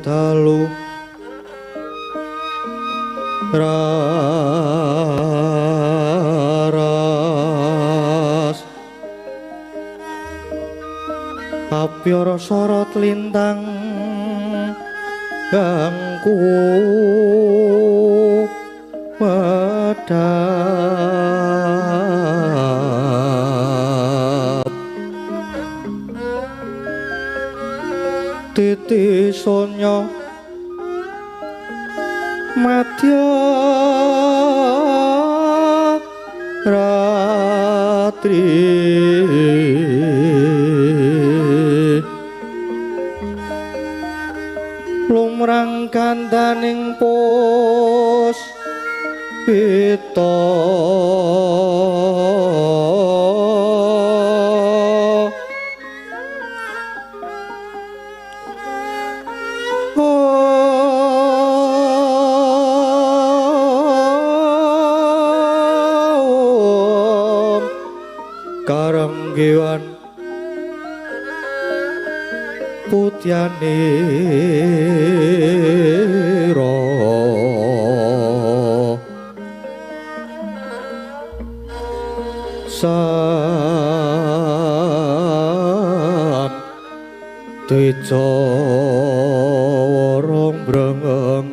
dalu raras apyara sorot lintang gangku medhap titi sonya madya ratri lumrang kandaning pos pita karanggewan putyane san tejo rong brengeng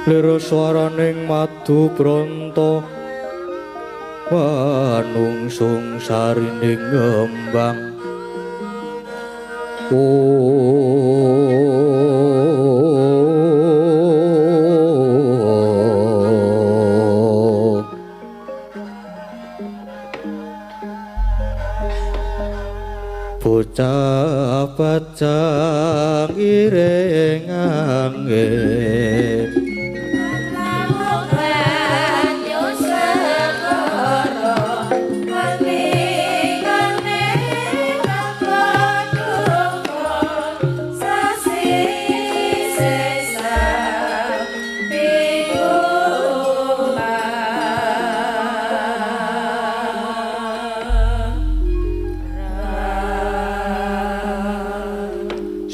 lira swaraning madu bronto manungsung sarining ngembang bocah bajang ireng angin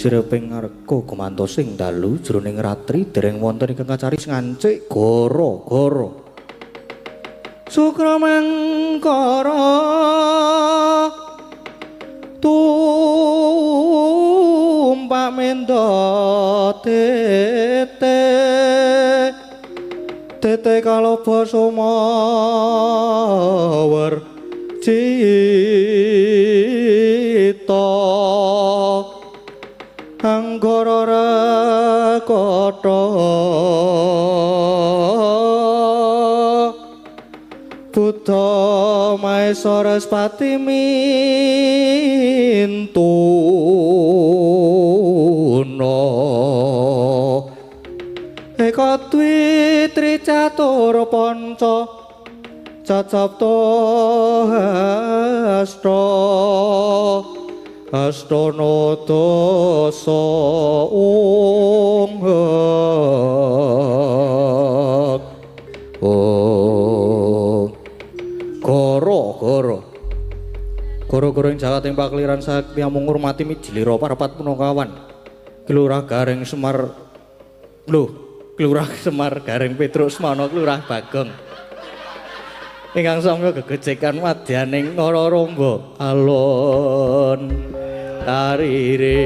sireping ngareka gumantos ing dalu jroning ratri dereng wonten ingkang kacaris ngancik gara-gara Sukramengkara tumpak menda tete tete kalaba sumawar cita anggara rakata Buddha Maesara Spati mintuna eka dwi tricatur panca cacapta hasta astana dasa gara-gara ing jakating pakliran sakti amung ngurmati mijilira parapat punakawan Kelurah Gareng Semar Kelurah Semar Gareng Petrus Mana Kelurah Bagong ingkang sangga gegecekan madyaning Nararamba alon tarire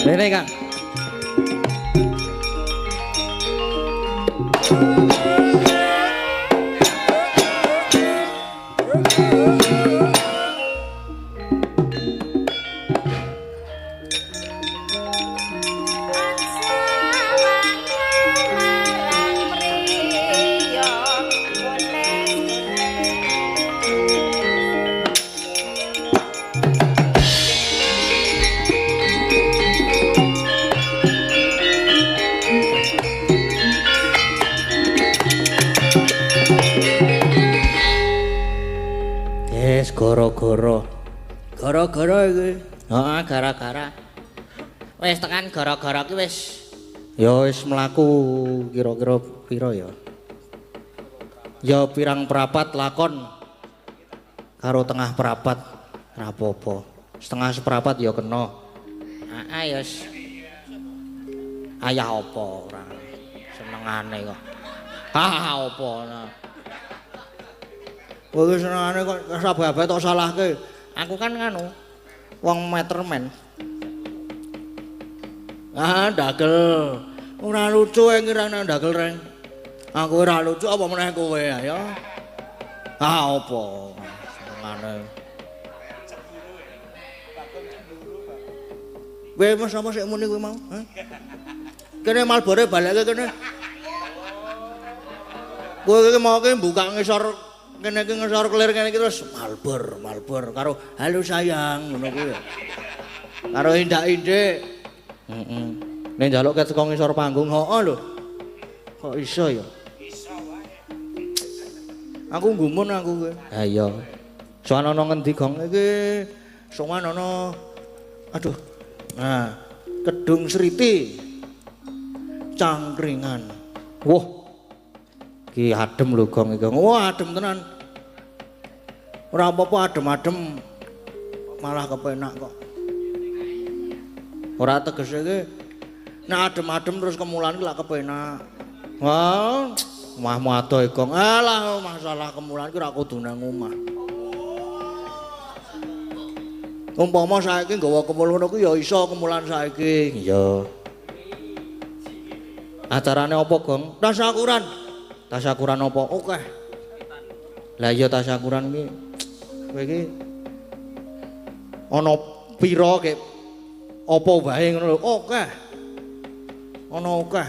Rene Kang. Gara-gara iki. Heeh, gara-gara. Wis tekan gara-gara ki wis. Ya wis mlaku kira-kira pira ya? Ya pirang perapat lakon karo tengah perapat ora apa-apa. Setengah seperapat ya kena. Heeh ya wis. Ayah apa ora senengane kok. Apa nah. Kowe senengane kok sababe tok salahke. Aku kan nganu Wong meterman. Dagel. Ora lucu ngira nang dagel reng. Aku ora lucu apa meneh kowe ya. Apa senengane. Kowe mas apa sik muni kowe mau? Kene malbore baleke kene. Kowe iki mau ki buka ngisor kene iki ngisor kelir kene iki terus malbor karo halo sayang ngono kuwi. Karo indak-indik. Heeh. Nek njaluk ket saka ngisor panggung, hooh lho. Kok iso ya? Iso wae. Aku nggumun aku kowe. Ha iya. Soan ana ngendi gong iki? Soan ana aduh. Nah, Kedung Sriti. Cangkringan. Wah. Ki adem lho gong iki. Wah, adem tenan. Ora apa-apa adem-adem. Malah kepenak kok. Ora tegese iki nek adem-adem terus kemulan iki lak kepenak. Wah, omahmu adoh gong. Alah masalah kemulan iki ora kudu nang omah. Umpama saiki nggawa kemul ngono ku ya iso kemulan saiki. Iya. Acarane apa, Gong? Tasyakuran. Tasyakuran apa? Oke. Lah iya tasyakuran iki kowe iki ana pira kek apa wae ngono lho. Oke. Ana akeh.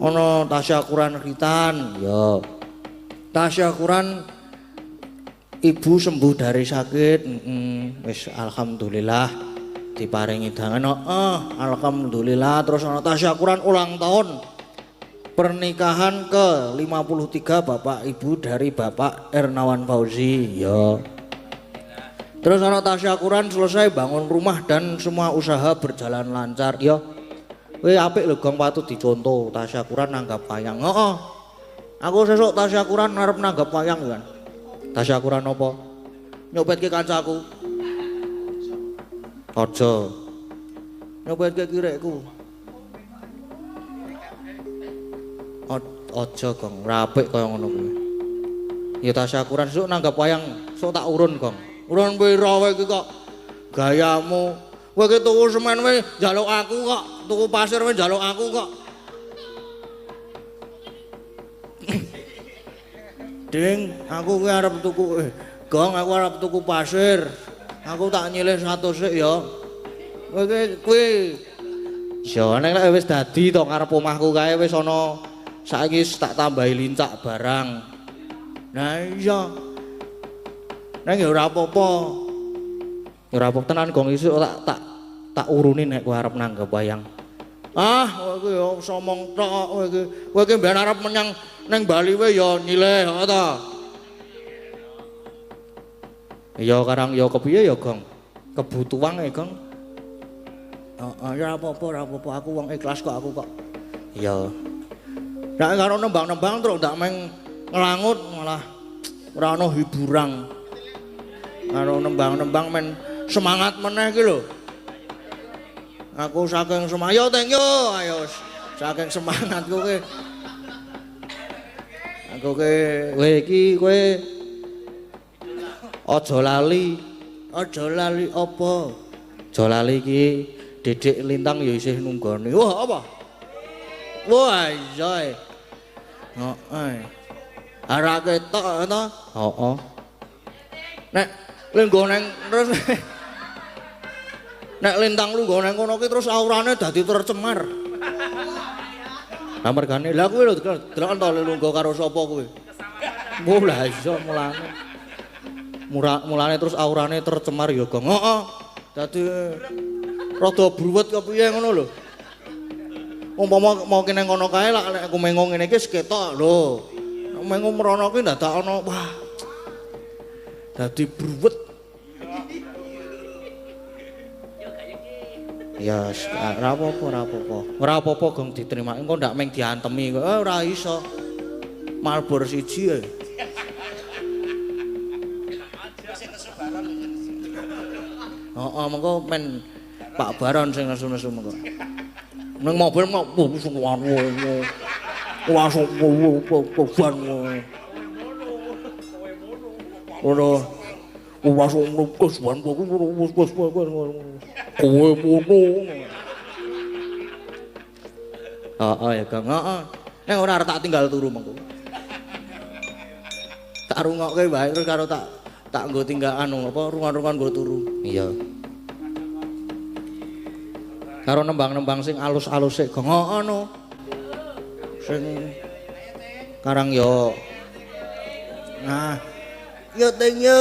Ana tasyakuran khitan, ya. Tasyakuran ibu sembuh dari sakit, wis alhamdulillah diparingi dangan. Alhamdulillah. Terus ana tasyakuran ulang tahun pernikahan ke 53 Bapak Ibu dari Bapak Ernawan Fauzi, ya. Terus ana tasyakuran selesai bangun rumah dan semua usaha berjalan lancar, ya. Kowe apik lho Gong, patut dicontoh tasyakuran nanggap wayang. Heeh. Aku sesuk tasyakuran arep nanggap wayang kan. Tasyakuran apa? Nyopetke kancaku. Aja. Nyopetke kirekku. Aja Gong, rapik kaya ngono kuwi. Ya tasyakuran sesuk nanggap wayang, sok tak urun Gong. Urun pira kowe iki kok gayamu. Kowe iki tuku semen kowe njaluk aku kok, tuku pasir kowe njaluk aku kok. Ding, aku kuwi arep tuku Gong, aku arep tuku pasir. Aku tak nyilih 100 sik ya. Kowe kuwi ya nek wis dadi to ngarep omahku kae wis ana saiki tak tambahi lincak barang. Nah iya. Nek ya ora apa-apa. Ya ora apa tenan Gong, isuk tak uruni nek kowe arep nanggep wayang. Kowe iki ya somong tok kowe iki. Kowe iki mben arep menyang ning Bali wae ya nyilih kok ta. Ya karang ya kepiye ya Gong? Kebutuhan e Gong. Ya apa-apa aku wong ikhlas kok aku kok. Iya. Nek karo nembang-nembang terus ndak meng nglangut malah ora ana hiburan. Karo nembang-nembang men semangat meneh iki lho. Aku saking semangat, thank you, ayo saking semangatku ki. Aku ki, kowe iki kowe aja lali apa? Aja lali iki Dedek Lintang ya isih nunggoni. Wah, apa? Wah, iya. Heeh. Arek ketok to? Heeh. Nek lenggo neng terus nek Lintang lu nggo neng kono ki terus aurane dadi tercemar. Lah mergane lha kuwi lho delok to lungguh karo sapa kuwi. Oh lah iya mulane. Mulane terus aurane tercemar ya Gong. Heeh. Dadi rada bruwet kepiye ngono lho. Umpama mau kene ngono kae lak nek aku mengo ngene iki ketok lho. Mengo mrono ki dadak ana wah. Dadi bruwet. Ya ora apa-apa, ora apa-apa. Ora apa-apa Gong diterima. Engko ndak meng diantemi kok. Ora iso. Malbor siji ae. Heeh, mengko men Pak Baron sing nesu-nesu mengko. Ning mobil mau sing wanu. Langsung beban. Ora langsung nukus ban kowe mono. Heeh ya Kang, heeh. Nek ora arep tak tinggal turu mengko. Tak rungokke wae terus karo tak nggo tinggal anu apa rungan-rungan nggo turu. Iya. Karo nembang-nembang sing alus-alus sik Gong, heeh no. Sing karang yo. Nah, yo teng yo.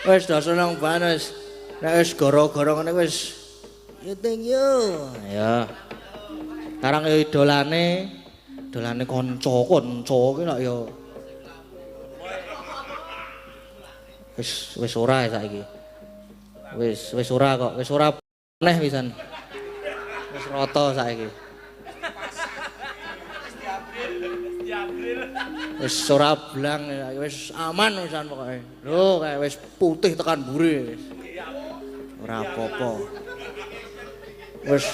Wis do seneng banget. Nek wis gara-gara ngene wis yo teng yo. Ya. Karang yo idolane kanca ki lak yo. Wis ora saiki. Wis ora kok, wis ora neh pisan. Wis rata saiki. Wis ora blang, wis aman pisan pokoke. Lho, kayak wis putih tekan mburi wis. Ora apa-apa. Wis.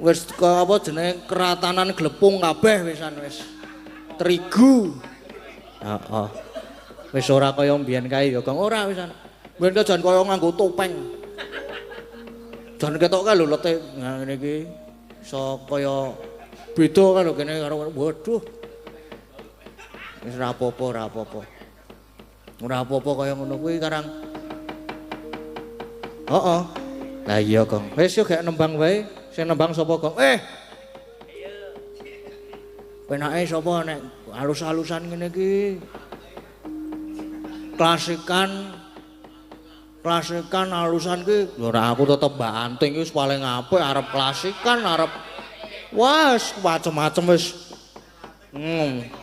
Wis apa jenenge keratanan glepung kabeh pisan wis. Terigu. Heeh. Wis ora kaya mbiyen kae ya, Gong. Ora pisan. Mbiyen ka jan kaya nganggo topeng. Jan ketok kae lho lete ngene iki. Iso kaya beda kan lho kene karo waduh. Wis ora apa-apa, ora apa-apa. Ora apa-apa kaya ngono kuwi karang. Heeh. Lah iya, Gong. Wis yo gek nembang wae. Sing nembang sapa, Gong? Penake sapa nek halus-halusan ngene iki? Klasikan halusan ki ora aku tetep Mbak Anting wis paling apik arep klasikan arep wis macem-macem wis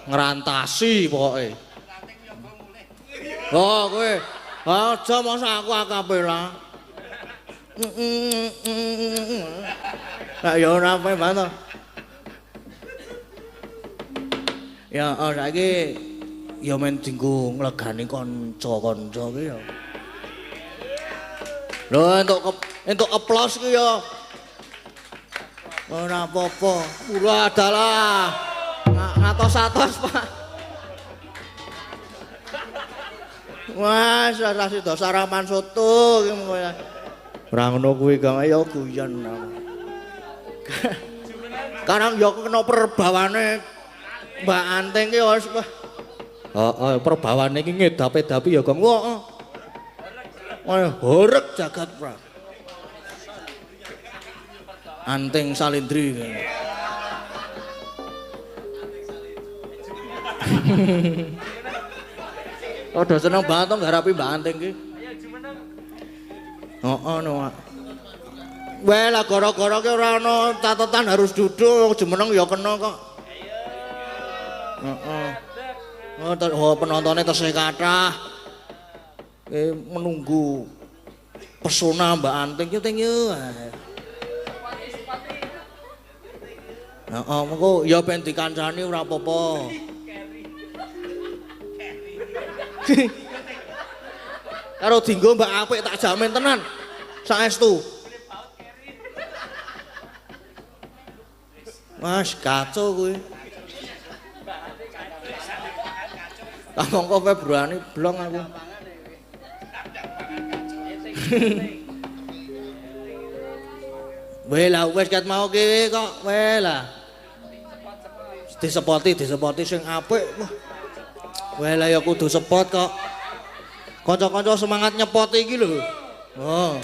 ngrantasi pokoke. Oh kowe aja masa aku akapela. Lah ya ora apa-apa to. Ya saiki ya men dinggo nglegani kanca-kanca ki ya. Lho entuk aplaus ki ya. Ora apa-apa. Kula adalah ngatos-atos, Pak. Wah, ora sida saraman soto ki mengko ya. Ora ngono kuwi, Kang. Ya guyon. Karang ya kena perbawane Mbak Anting ki wis heeh, perbawane iki ngedap-edapi ya, Gong. Heeh. Horeg jagat pra. Anting Salindri. Udah seneng banget to ngarapi Mbak Anting ki. Heeh no. Weh lah gara-gara ki ora ana catatan harus duduk, jemeneng ya kena kok. Heeh. Oh, penontonnya tesih kathah. Menunggu pesona Mbak Anting yo teng yo. Heeh, mengko ya ben dikancani ora apa-apa. Karo dinggo Mbak apik tak jamin tenan. Saestu. Mas kacau kuwi. Mongko Februari blong aku. Wela wis ket mau ki kok wela. Disepoti sing apik. Wela ya kudu sepot kok. Kanca-kanca semangat nyepot iki lho. Oh.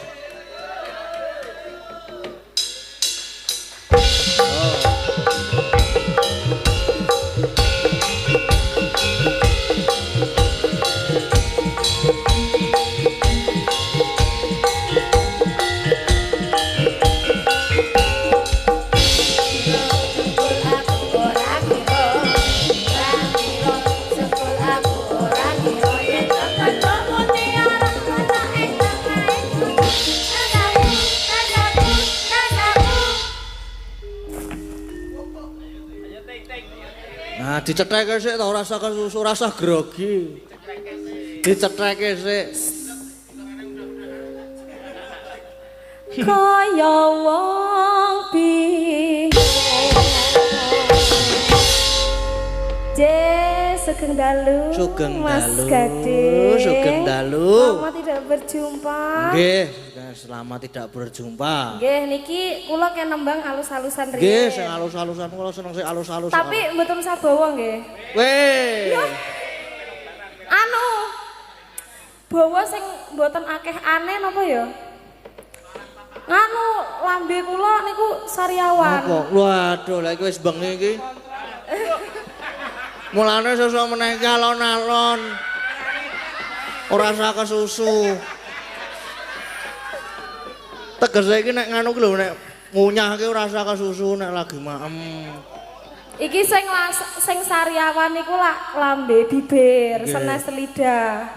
Nah, dicetheke sik ta ora usah kesusu, ora usah grogi. Dicetheke sik. Kaya wong bingung. Sugeng dalu. Mas Gading. Sugeng dalu. Lama tidak berjumpa. Nggih, selamat tidak berjumpa. Nggih, niki kula kena nembang alus-alusan riyen. Nggih, sing alus-alusan kula seneng sing alus-alus. Tapi mboten sabawa nggih. Weh. Anu. Bawa sing mboten akeh aneh napa ya? Nganu lambe kula niku sariawan. Apa? Waduh, lha iki wis bengi iki. Mulane sesuk meneh iki alon-alon. Ora usah kesusu. Tegese iki nek nganu ki lho nek ngunyah ki ora usah kesusu nek lagi maem. Iki sing sariawan niku lak lambe bibir, senes lidah.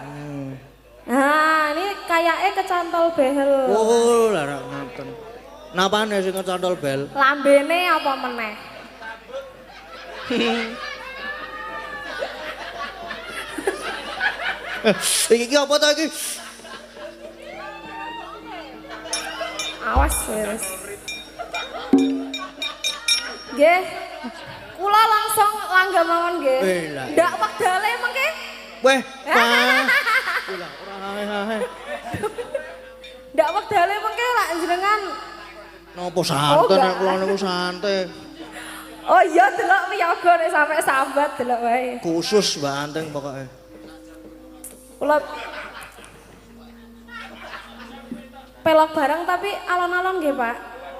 Nah, ini kayaknya kecantol behel. Oh, lah ngoten. Napane sing kecantol bel? Lambene apa meneh? Iki apa ta iki? Awas wis. Nggih. Kula langsung langgam mawon nggih. Ndak wekdale mengke. Weh, Pak. Ora hae. Ndak wekdale mengke lak jenengan. Napa santai nek kula niku santai. Oh iya delok wiyaga nek sampe sambat delok wae. Khusus Mbak Anteng pokoke. Kula pelok bareng tapi alon-alon nggih, Pak.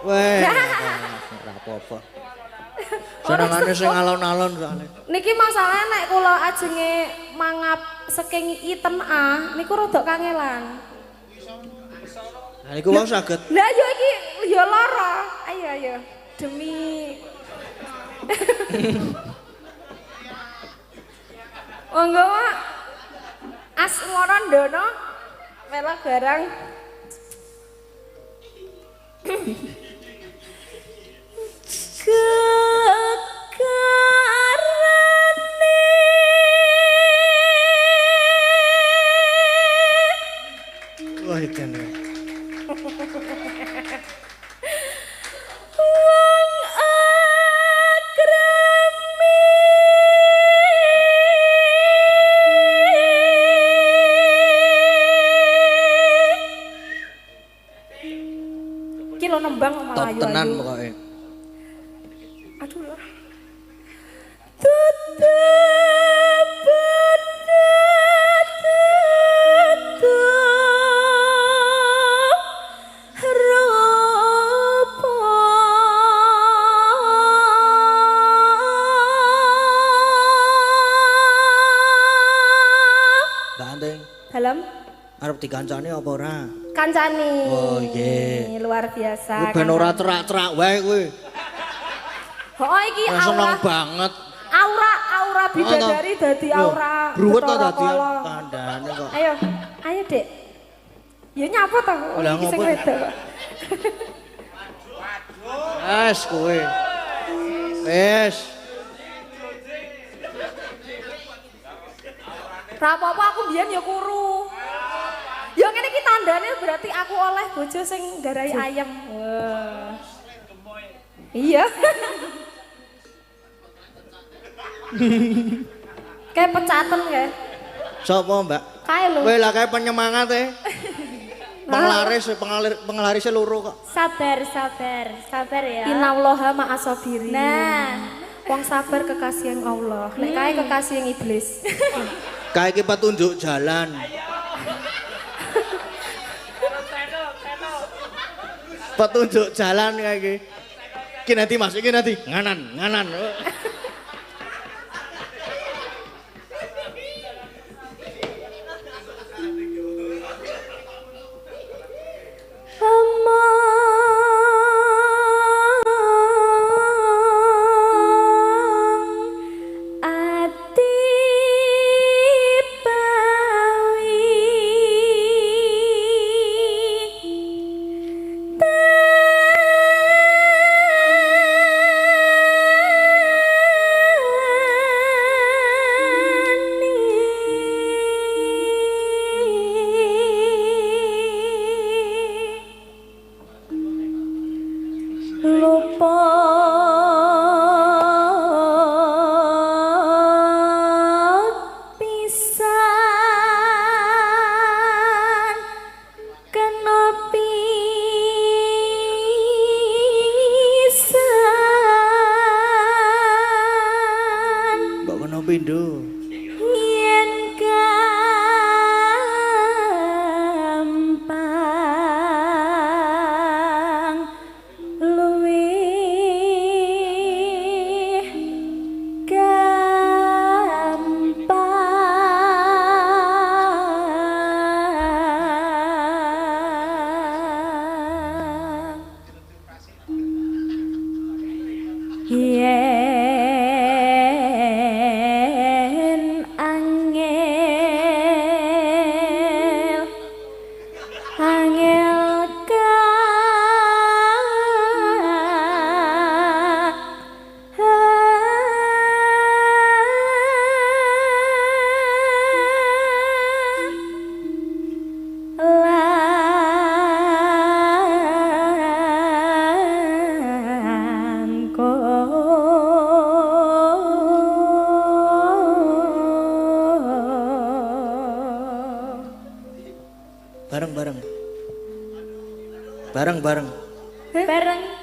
Weh, ora apa-apa. Senengane sing alon-alon soalé. Niki masalahnya nek kula ajenge mangap saking iten niku rada kangelan. Lah niku wau saged. Lah yo iki yo lara. Ayo demi Monggo, Pak. As ngoron dono melok barang. Kekarane Wah, edan. wong agrami iki lho nembang kok malah ayu. Tenan pokoke. Aduh lho. Tetep Dalam arep dikancani apa ora? kancani. Oh nggih. Luar biasa. Ben ora terak-terak wae kowe. Oh iki Seneng aura. banget. Aura bidadari dadi aura. Bruwet ta Bathara dadi Kala. kandhane kok. Ayo Dek. Ya nyapa ta? Lah Iki sing ngopo? wedok. Wes kowe. Wes. Ra apa-apa aku mbiyen ya kuru. Ya ngene iki tandane berarti aku oleh bojo sing nggarai ayam. Wah. Iya. Kayak pecaten ya. Sapa, Mbak? Kae lho. Kowe lah kae penyemangat e. Penglaris loro kok. Sabar ya. Innallaha ma'asabirin. Nah, wong sabar kekasih yang Allah. Nek kae kekasih yang iblis. Kae iki petunjuk jalan. Petunjuk jalan kae iki. Ki nanti Mas, iki nanti nganan.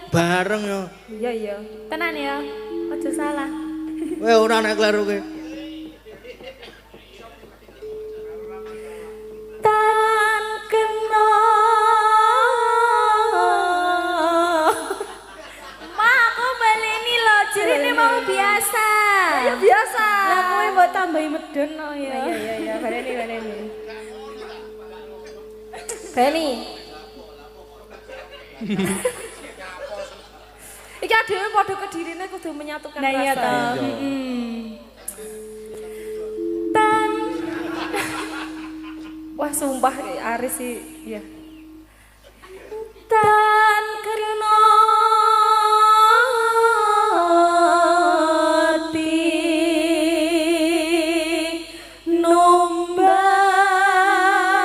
Bareng yo. Iya. Tenan ya. Aja salah. Kowe ora nek kleru kowe. Tan kena. Ma, aku baleni lho, jerene mau biasa. Ya biasa. Lah kowe mbok tambahi medun no ya. Iya, baleni. Beni. Iki adewe padha kedirine kudu menyatukan Nah iya rasa. toh. Tan. Wah sumpah Aris sih ya. Tan kena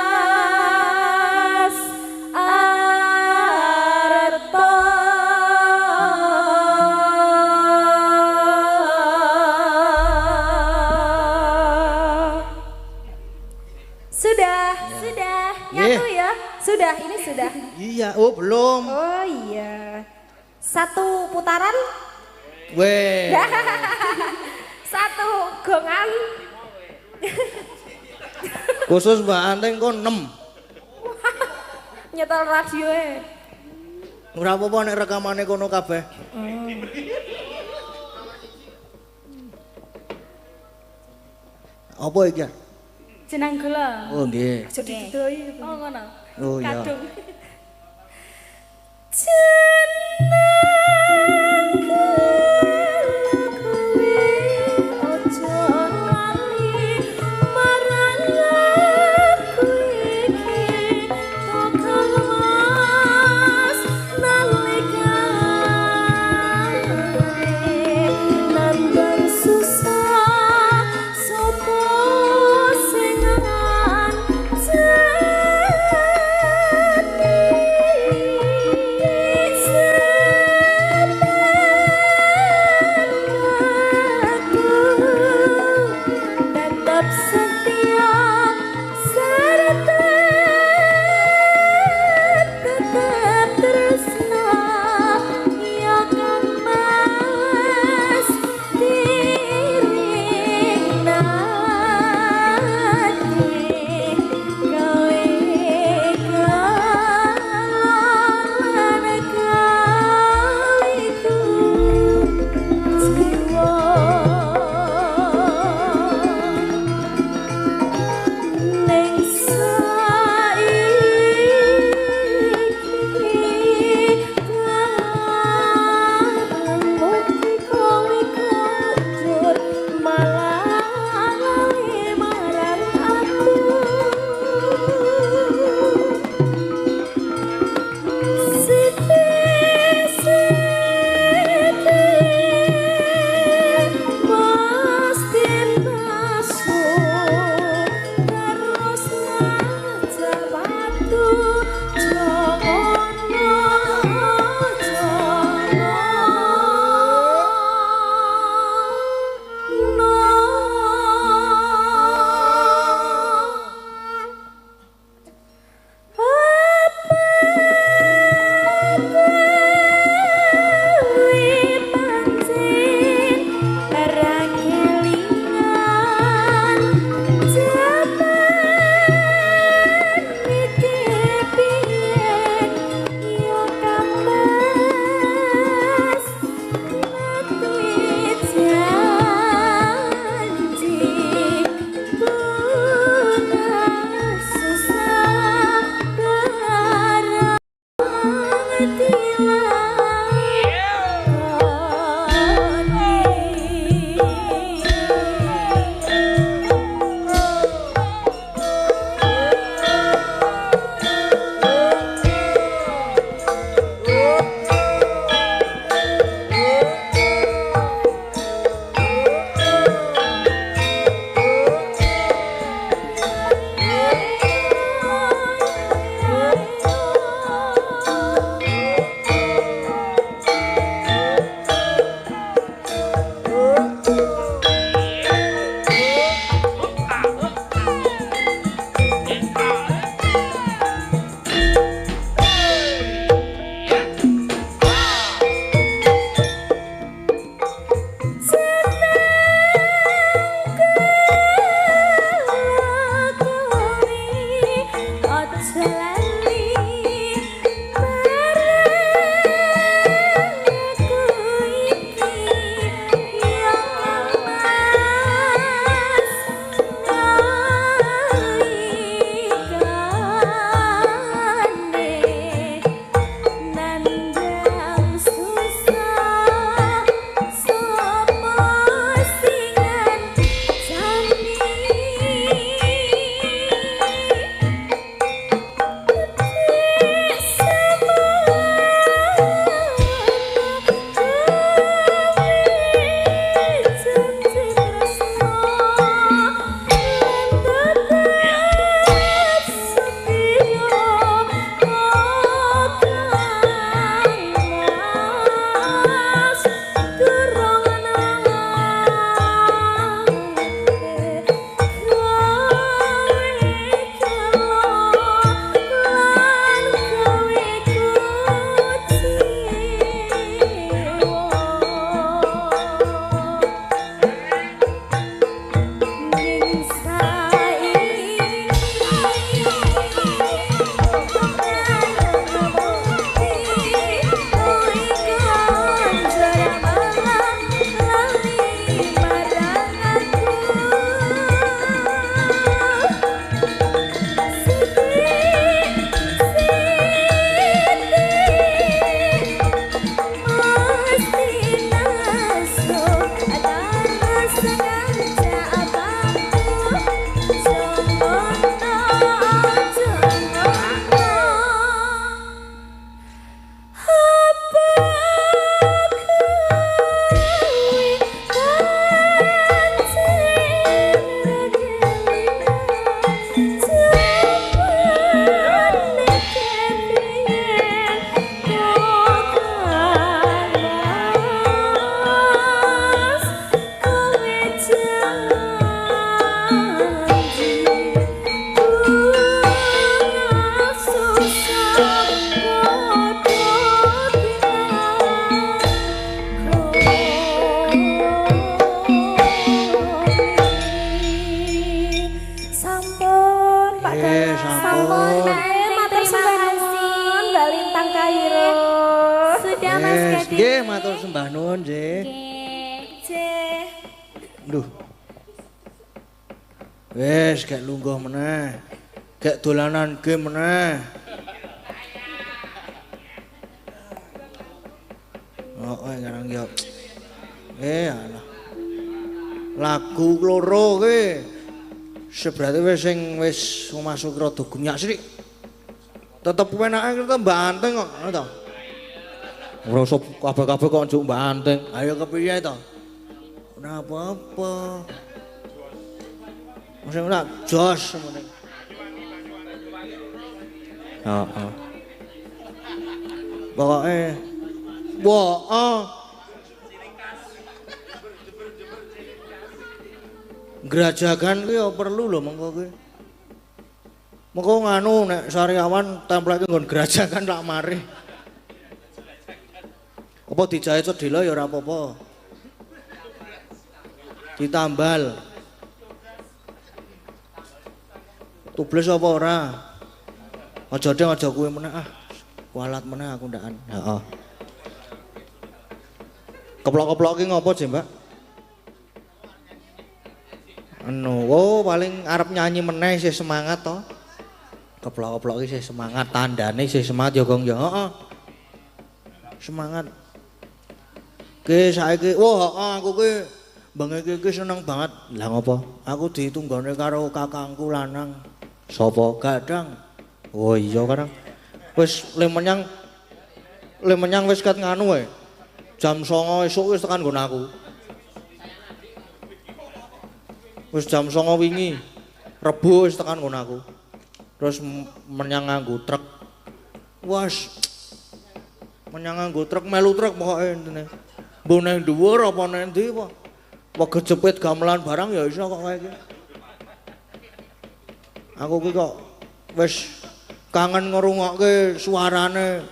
numbas arta. Sudah. Nyatu ya. Sudah, ini sudah. Iya, oh belum. Oh iya. Satu putaran, Weh. satu gongan. Khusus Mbak Anteng kok 6. Nyetel radio e. Ora apa-apa nek rekamane kono kabeh. Apa iki? Jeneng kula. Oh nggih. Aja didoi. Oh ngono. Oh iya. Kadung. Susah sopo sing Duh. Wes gak lungguh meneh. Gak dolanan game meneh. Oh, ngarang yo. Alah. Lagu loro kuwi seberarti wis sing wis masuk rada gunyak sithik. Tetep penake kita Mbak Anteng kok, ngono to. Ora usah kabeh-kabeh kok njuk Mbak Anteng. Ayo kepiye to? Ora apa-apa. Mesti ora jos ngene. Heeh. Pokoke Gerajakan kuwi ya perlu lho mengko kuwi. Mengko nganu nek Sariawan templeke nggon gerajakan tak mari. Apa dijahit sedhela ya ora apa-apa. Ditambal. Tubles apa ora? Aja deng aja kuwi meneh ah. Kualat meneh aku ndakan. Heeh. Keplok-keplok ki ngopo, Jek, Mbak? Oh paling arep nyanyi meneh sih semangat to. Keplok-keplok iki sih semangat, tandane sih semangat ya Gong ya. Heeh. Semangat. Ki saiki aku ki bengi iki seneng banget. Lah ngopo? Aku ditunggone karo kakangku lanang. Sapa? Gadang. Oh iya Kadang. Wis le menyang wis ket nganu wae. Jam 09.00 esuk wis tekan nggon aku. Wis jam 09.00 wingi. Rebo wis tekan nggon aku. Terus menyang nganggo truk. Wes menyang nganggo truk melu truk pokoke intine. Mbok nang dhuwur apa nang ndi apa? Apa kejepit gamelan barang ya iso kok kae iki. Aku ki kok wis kangen ngrungokke suarane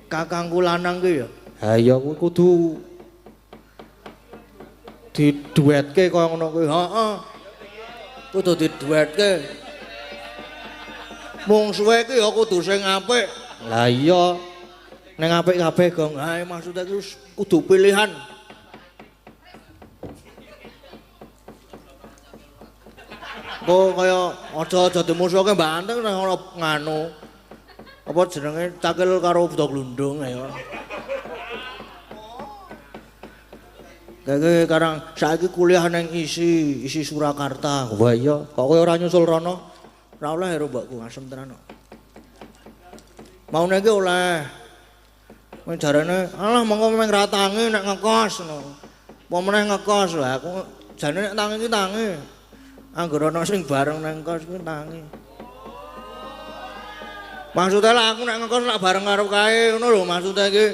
kakangku lanang ki ya. Ha iya kuwi kudu diduetke kaya ngono kuwi. Heeh. Kudu diduetke. Mung suwe ki ya kudu sing apik. Lah iya. Ning apik kabeh Gong. Ha maksudnya ku kudu pilihan. Kok kaya aja dimusuhke Mbak Anteng nang ora nganu. Apa jenenge cakil karo buta glundung ya. Kayak karang saiki kuliah nang isi Surakarta. Wah iya, kok kowe ora nyusul rono? Ora oleh karo mbakku asem tenan kok. Maune iki oleh. Kowe jarane, alah monggo meng ratangi nek ngekos ngono. Apa meneh ngekos lah aku jane nek tangi iki tangi. Angger ana sing bareng nang kos kuwi tangi. Maksudnya lah aku nek ngekos lak bareng karo kae ngono lho maksudnya iki.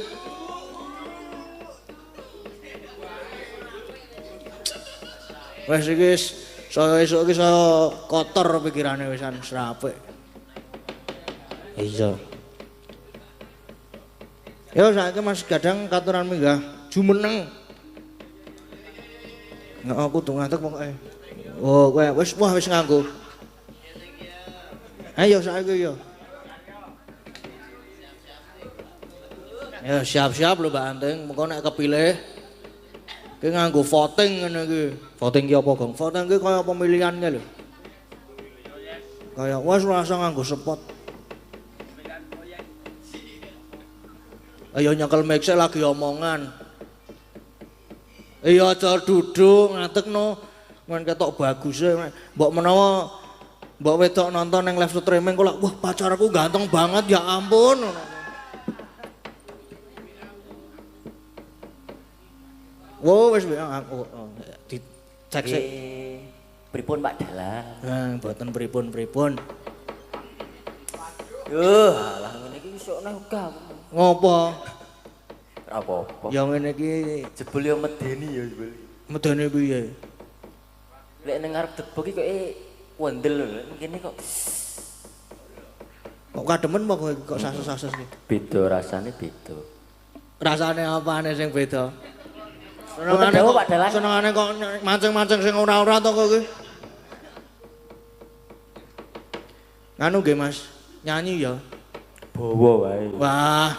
Wes iki saya esuk iki saya kotor pikirane wisan serapik. Iya. Yo saiki Mas Gadang katuran minggah jumeneng. Nek aku tuh ngantuk pokoke. Oh, kowe wis nganggo. Ayo saiki yo. Ya siap-siap lho Mbak Anteng, mengko nek kepilih ki nganggo voting ngene iki. Voting ki apa, Gong? Voting ki kaya pemilihan ki lho. Kaya wis rasa nganggo spot. Ayo nyekel mic lagi omongan. Iya aja duduk ngatekno. Men ketok bagus e. Mbok menawa mbok wedok nonton ning live streaming kok wah pacarku ganteng banget ya ampun. Wo wis aku dicek sik. Pripun Pak Dalang? Nah, mboten pripun-pripun. Yuh, alah ngene iki iso nang gak. Ngopo? Ora apa-apa. Ya ngene iki Jebul yo medeni ya jebul. medene piye? Lek ning ngarep debo iki kok wondel lho, kene kok Kademen apa kowe kok sasus-sasus iki? beda rasane beda. Rasane apane sing beda? Senengane kok Pak Dalang. Senengane kok mancing-mancing sing ora-ora to kok kowe. Nganu nggih Mas, nyanyi ya. Bawa wae. Wah,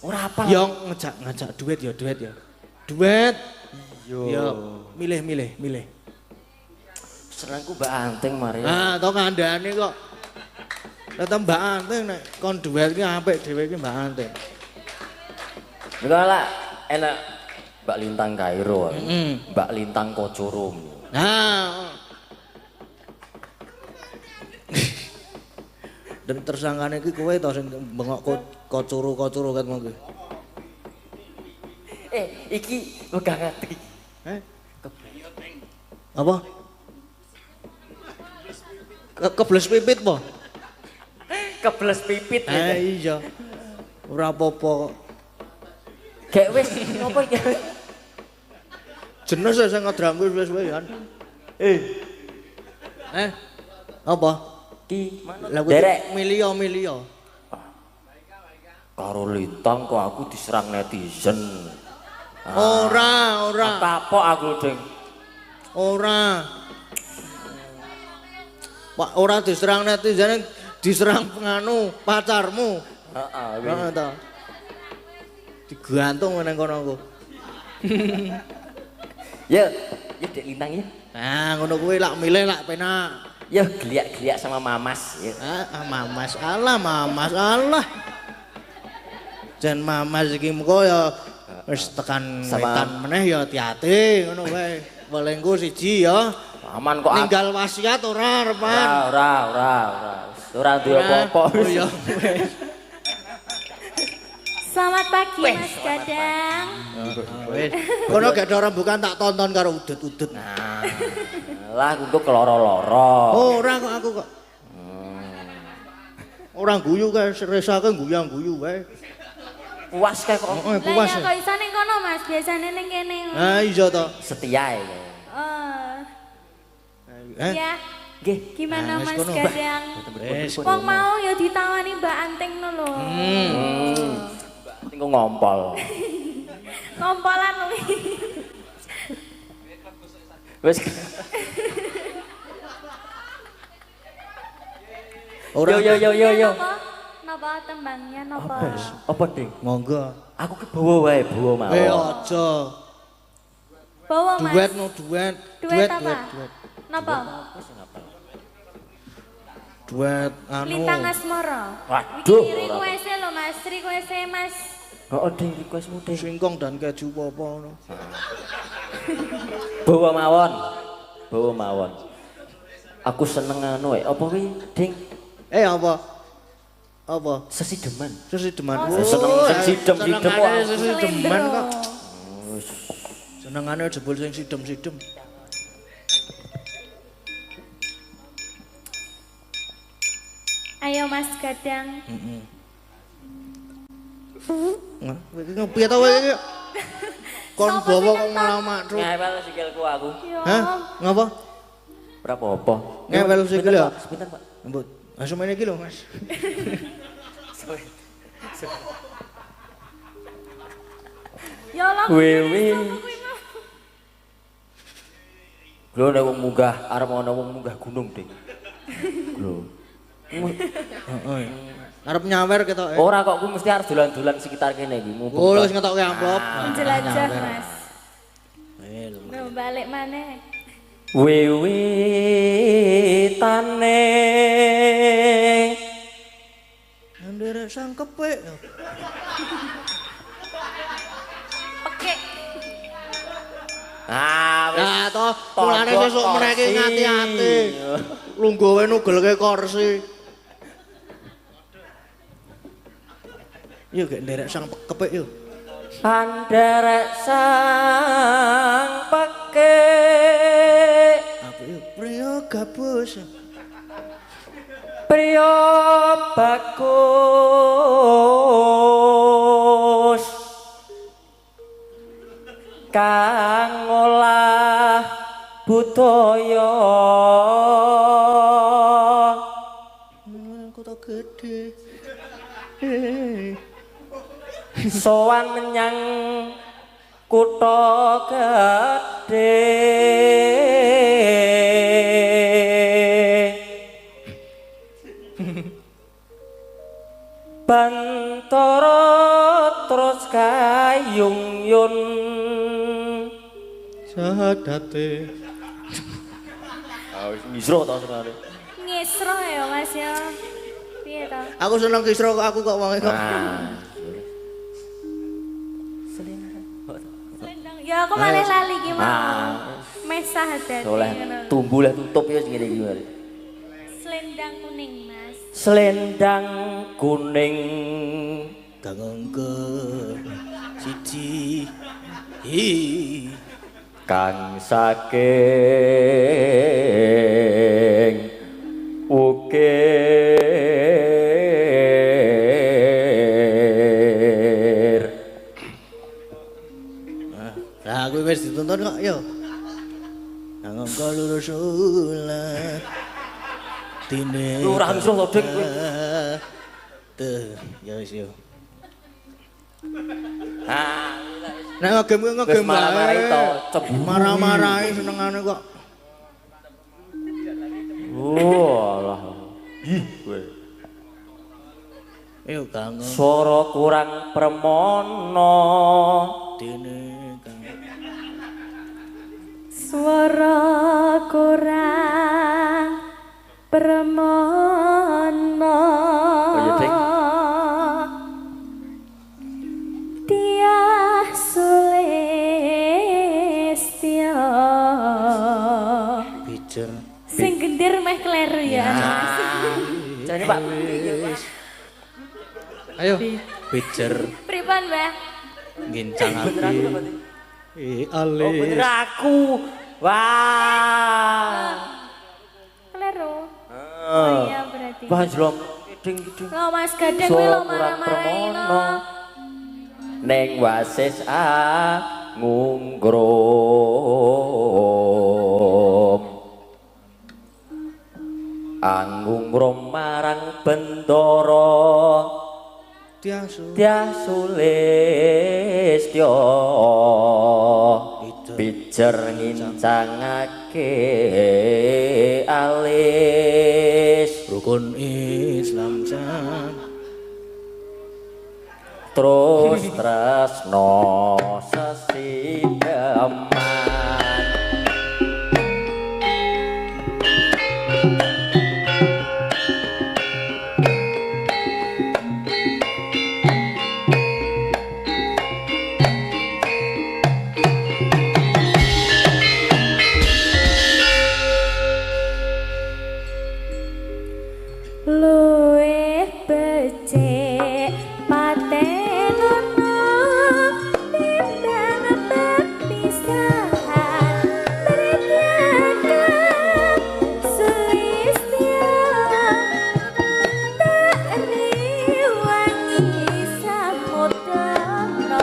Ora apal. yo ngejak duet ya. Duet. Ya, milih. Senengku Mbak Anting mari. Nah, to kandhane kok. Lah Mbak Anting nek kon duet ki apik dhewe ki Mbak Anting. Enggak lah, enak Mbak Lintang Kairo, Heeh. Mbak Lintang Kocorum. Nah. Dan tersangkane iki kowe to sing bengok kocuru-kocuru ket monggo. Iki megang ati. Apa? Kebles pipit po? Kebles pipit gitu. Iya. Ora apa-apa. Kayak wis ngopo iki? Jenes sing ngedramu wis kan. Apa? Ki mana? Lah Derek milio. karo Lintang kok aku diserang netizen. Ora. Kapok aku, Ding. Ora. Pak ora diserang netizen, diserang penganu pacarmu. Heeh. Heeh to. Digantung nang kono aku. Ya Dek Lintang ya. Nah, ngono kuwi lak milih lak penak. Ya geliak-geliak sama Mamas ya. Mamas Allah. Jan Mamas iki mengko ya wis tekan wetan meneh ya hati-hati ngono wae. Welengku siji ya. Aman kok. Ninggal wasiat ora repan. Ora duwe apa-apa. Oh iya. Selamat pagi Mas Gadang. Wis. Kono gak ada rembukan tak tonton karo udut-udut. Nah. Lah aku keloro-loro. Ora kok aku kok. Orang guyu kae resake guyang-guyu wae. Puas kae kok. Heeh, Lah puas. ya kok iso ning kono Mas, biasane ning kene. Ah iya to. Setia ya. Ya. Nggih. Gimana Nah, wis Mas kono, Gadang? Wis. Wong mau ya ditawani Mbak Anting no lho. Tinggal ngompol. Ngompolan lho. Wes. Ora. Yo. Napa tembangnya napa? Apa, Ding? Monggo. Aku ki bawa wae, bawa mawon. Aja. Bawa Mas. Duet apa? Napa? Duet anu. Lintang Asmara. Waduh. Iki request lho Mas, request Mas. Oh, Ding, requestmu, Ding. Singkong dan keju apa ngono. Bawa mawon. Aku seneng anu apa kuwi, Ding? Apa? Sesideman. Sesideman. Seneng sidem Senengane kok. sesideman kok. Senengane jebul sing sidem-sidem. Ayo Mas Gadang. Iki ngopi ta kowe iki? Kon bawa kok malah makruk. Ngewel sikilku aku. Hah? Ngapa? Berapa apa? Ngewel sikil ya? Sebentar, Pak. Mbut. Langsung main iki lho, Mas. Ya Allah. Wewe. Lho nek wong munggah, arep ana wong munggah gunung, Ding. Lho. Heeh. Arep nyawer ketok. Ora kok kuwi mesti harus dolan-dolan sekitar kene iki. Oh, wis ngetokke amplop. Menjelajah Mas. Loh balik maneh. Wewe tane Nderek sang kepek. Pekek. wis. Nah, toh mulane sesuk meneh iki ngati-ati. Lungguhe nugelke kursi. Yo gek nderek sang kepek yo. Panderek sang peke Aku yo priya gabus. priya bagus kang olah budaya Kota gede. sowan menyang kutha gedhe Bantara terus kayung yun sadate. Ah wis misro ta senengane. Ngisro ya Mas ya. Piye to? Aku seneng kisro kok aku kok wong kok. Selendang. Ya aku malah lali ki mau. Mesah hadane Soleh tumbuh lah tutup ya ngene iki. Selendang kuning Mas. Selendang kuning Kangengke siji kang saking ukir. Lah aku wis ditonton kok yo. Kangengke lurus ulah. Dine. Ora iso to Dik kowe. Tuh, ya wis yo. Ah, Nek ngegem marah-marahi to, cemburu. Marah-marahi senengane kok. Oh, alah. Ih, kowe. Ayo Kang. Swara kurang permono. Dene Kang. Swara kurang permono. Oh iya, Dik. Tiah Sulistya. Bijer. Sing gendir meh kleru ya. Jane Pak. Ayo, bijer Pripun, Mbah? ngincang Bener aku ati. dapat. Ale. Oh bener aku. Wah. Kleru. Oh iya berarti. Wah, jlom. Kiding-kiding. Lo Mas Gadeng kuwi lo Swara kurang marah-marahi permono. lo. Neng wasis ngungrum angungrum marang bendara Tiasu. Tiasulistya pijer ngincangake alis Rukun Islam san. terus tresno sesideman Luwih becik patenono timbang perpisahan berjalan selistya tak rewangi samudra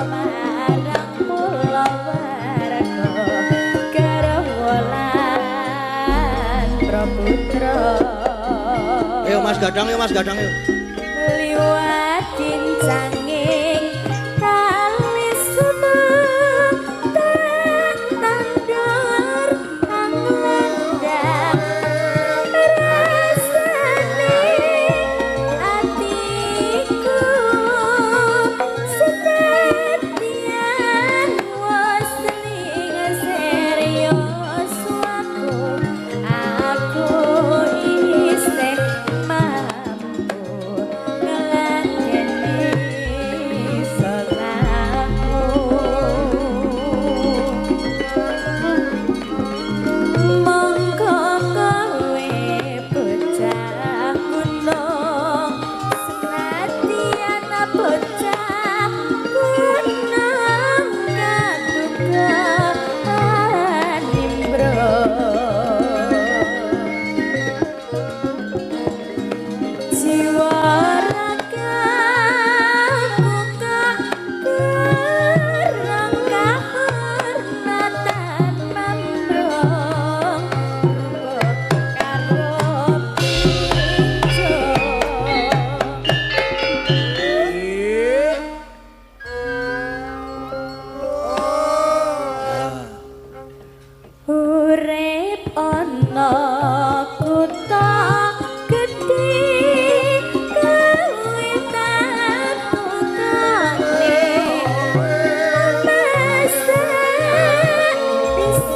marang pulau warga karawalan praputra. Ayo Mas Gadang, yuk Mas Gadang yuk. Liwat kincanging tali sumeng tandor anglandang rasane atiku sedadian wasling serius aku isih mampu ngelandeni salahku monggo kowe bocah gunung senadyan bocah gunung katukan jiwa raga buka gerang kahormatan mambrong karo pinjo. Urip ana kutha gedhe kawitan tukane masak bisa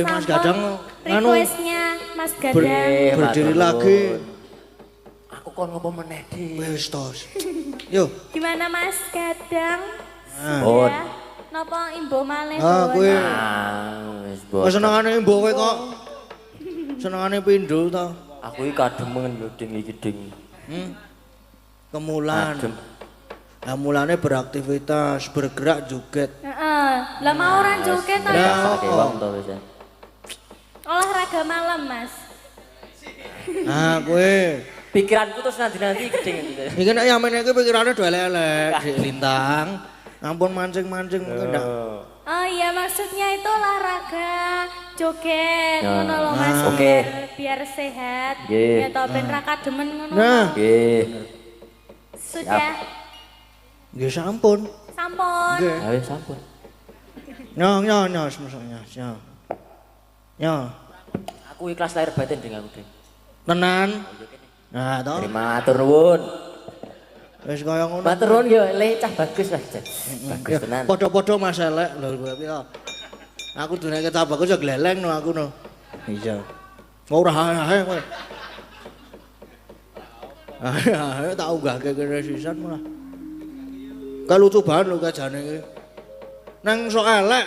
Mas Gadang anu requestnya Mas Gadang berdiri lagi. Aku kon ngopo meneh di. Wis tos. Yo. Gimana Mas Gadang? Bon. Ya. Napa imbuh malih Kowe. Wis bon. Senengane imbuh kowe kok. Senengane pindho to. Aku iki kademen lho ding iki ding. Kemulan. Nah mulane beraktivitas, bergerak joget. Heeh. Lah mau ora joget ta? Oke, wong to wis. Olahraga malam, Mas. Nah, kowe Pikiranku terus nanti gedeng. iki nek yamene iki pikirane do elek-elek, Dik Lintang. Ampun mancing-mancing ndak. Oh iya, maksudnya itu olahraga joget ngono lho Mas. Oke. Biar sehat. Nggih. Ya to ben ra kademen ngono. Nah, Nggih. Sudah. nggih sampun. Sampun. Nggih. Ayo sampun. Nyo, semuanya. Nyo. Aku ikhlas lahir batin dengan aku, Ding. Tenan. Nah, toh. Terima matur nuwun. Wis kaya ngono. Matur nuwun yo, le cah bagus lah, Jan. Bagus tenan. Padha-padha Mas elek lho kuwi to. Aku duneke cah bagus yo gleleng no aku no. Iya. Ora hae kowe. Ah, tak unggahke kene sisan malah. Kalucu banget lho kajane iki. Nang sok elek.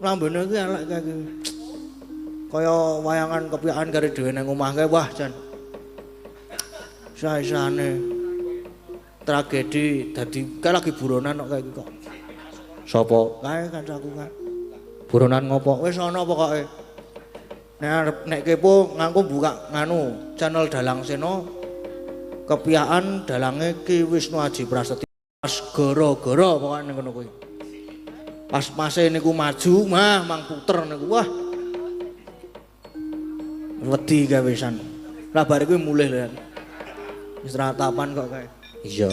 Lambene iki elek kae iki. Kaya wayangan kepiakan karo dhewe nang omah kae wah jan. Saisane tragedi dadi kae lagi buronan kok kae iki kok. Sopo? Kae kancaku kae. Buronan ngopo? Wis ana pokoke. Nek kepo nganggo buka nganu channel Dalang Seno kepiakan dalange Ki Wisnu Aji Prasetyo pas gara-gara pokoke ning ngono kuwi. Pas mase niku maju mah mang puter niku wah. Wedi gawe wisan. Lah bar kuwi mulih lho. Wis ratapan kok kae. Iya.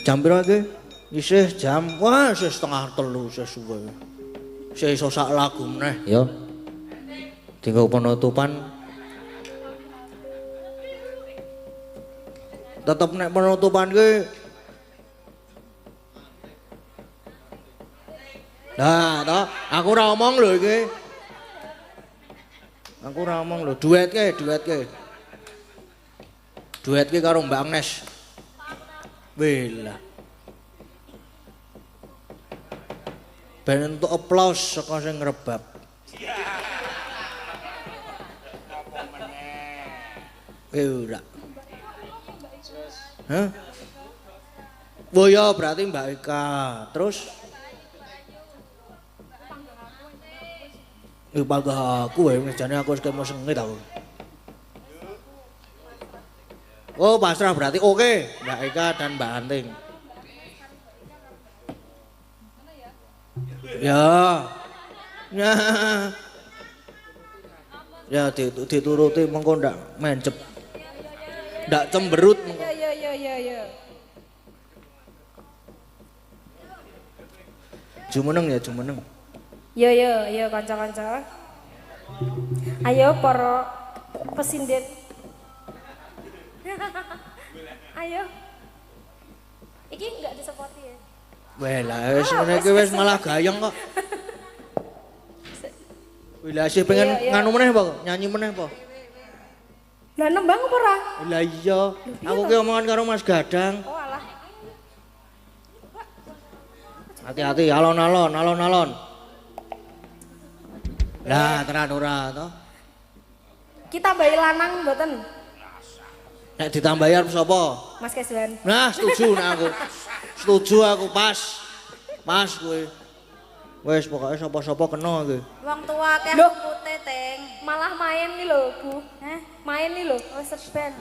Jam pira iki? Isih jam wah isih setengah 3 isih suwe. Isih iso sak lagu meneh. Ya. Tinggal penutupan. Tetep nek penutupan ki. Nah, toh, aku ora omong lho iki. Aku ora omong lho, duet ke. Duet ki karo Mbak Agnes. Wela. Ben entuk aplaus saka sing ngrebab. Ora. Hah? Oh ya berarti Mbak Eka. Terus panggah aku jane aku wis kemo sengit aku. Oh, pasrah berarti oke, Mbak Eka dan Mbak Anting. Ya. Ya dituruti mengko ndak mencep. Ndak cemberut mengko. Ya. Jumeneng ya, jumeneng. Yo kanca-kanca. Ayo para pesinden. Ayo. Iki enggak disepoti ya. Weh lah wis ngene iki wis malah gayeng kok. Wila sih pengen nganu meneh apa? Nyanyi meneh apa? Lah nembang apa ora? Lah iya, aku ki omongan karo Mas Gadang. Oh alah. Hati-hati alon-alon, alon-alon. Lah tenan ora to? Kita bayi lanang mboten, Nek ditambahi arep sapa? Mas Keswan. Nah, setuju nek aku. Setuju aku pas. Pas kowe. Wes pokoknya sapa-sapa kena iki. Wong tua akeh Loh. putih, Ting. Malah main nih lho, Bu. Hah? Main nih lho. Oh, seben.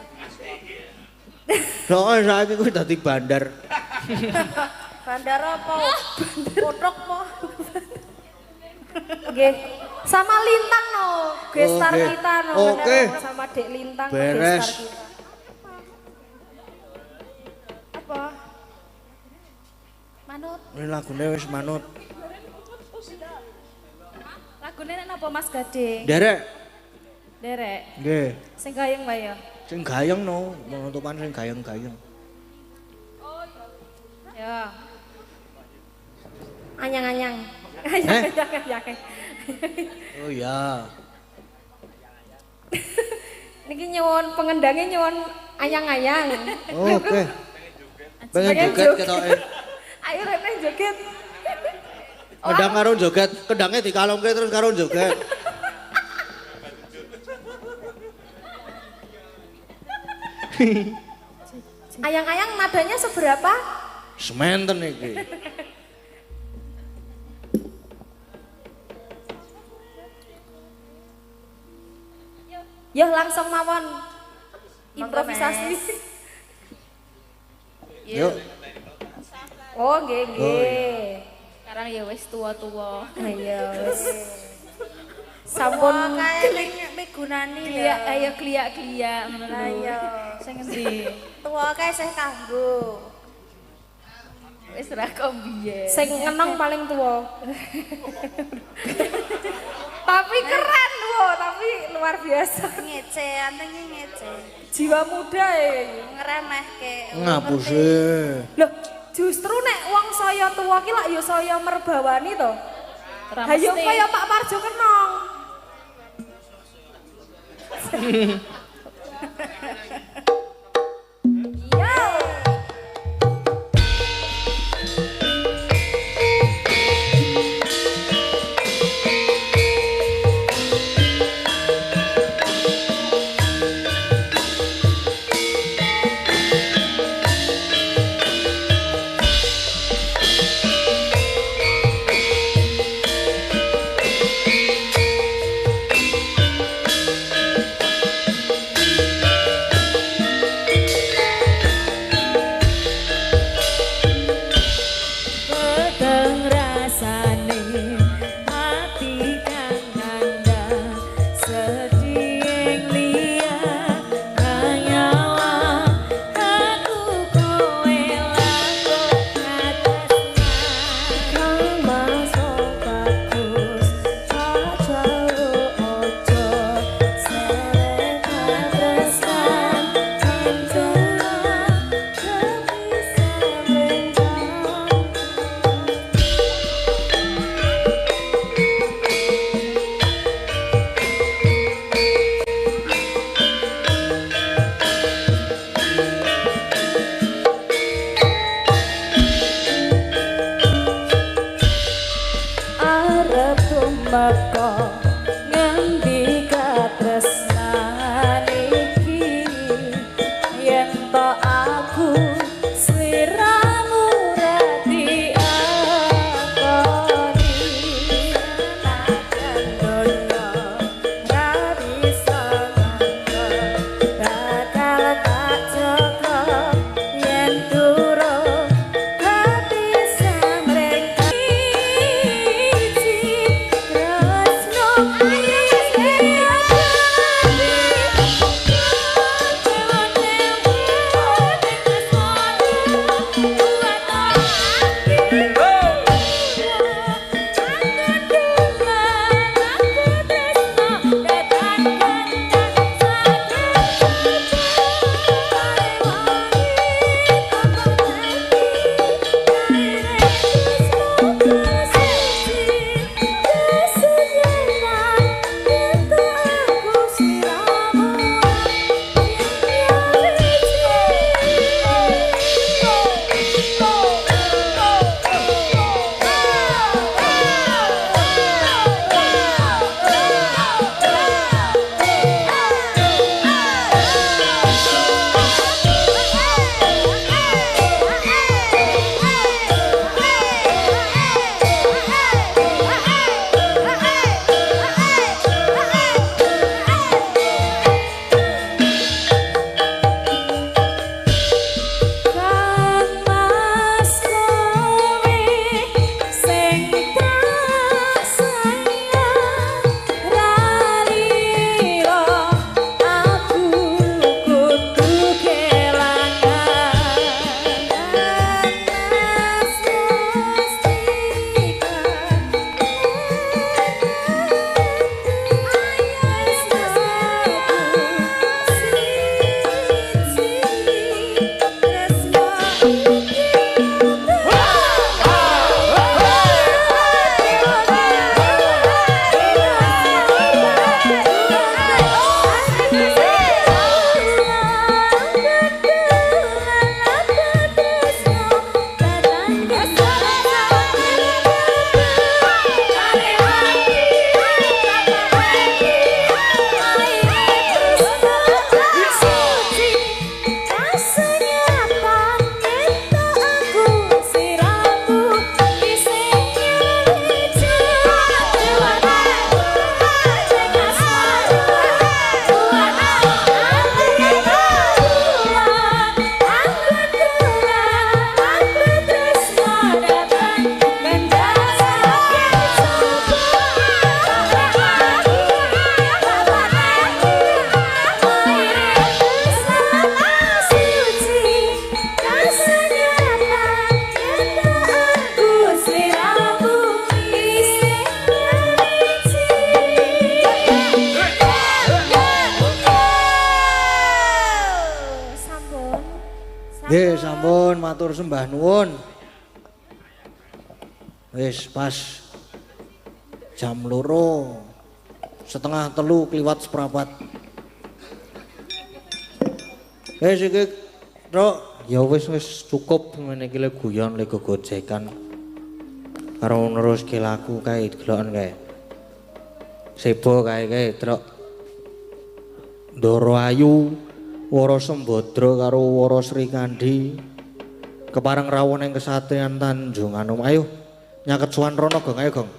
Lah saiki kowe dadi bandar. Bandar apa? Potok po. Nggih. Sama Lintang no, gestar Oke. kita no. Oke. Sama Dek Lintang Beres. gestar kita. Apa? Manut. Ini lagune wis manut. Lagune nek napa Mas Gading? Derek. Derek. Nggih. Sing gayeng wae ya. Sing gayeng no, penutupan sing gayeng-gayeng. Ya. Anyang-anyang. Anyang-anyang. Oh iya. Niki nyuwun pengendangnya nyuwun ayang-ayang. Oh, oke. Pengen Pengen joget joget. ketoke. Ayo Rene joget. Kedang karo joget, kedangnya dikalungke terus karo joget. Ayang-ayang nadanya seberapa? Sementen iki. Ya langsung mawon. Improvisasi. Yuk. Oh, nggih Oh, nggih. Sekarang ya wis tua-tua. Ayo wis. Sampun Kae ning migunani kliak ya. ayo kliak-kliak ngono Lah lho. iya. Sing endi? Tua kae sih kanggo. Wis ra kok biyen. Sing ngenong paling tuwa. Tapi keren wo, tapi luar biasa. Ngece, anteng ngece. Jiwa muda ya. Ngeremehke. Ngapusi. Loh, justru nek wong saya tuwa ki lak ya saya merbawani to. Hayo kaya Pak Parjo kenong. Iya. Nggih, sampun matur sembah nuwun. Wis pas jam 2:30 kliwat seprapat. Wis iki, Truk, ya wis cukup ngene iki le guyon le gogojekan. Karo neruske laku kae deloken kae. Sebo kae, Truk. Ndoro Ayu, Wara Sembadra karo Wara Srikandhi kepareng rawuh ing kesatrian Tanjung Anom. Ayo nyaket suwan rono, Gong, ayo, Gong.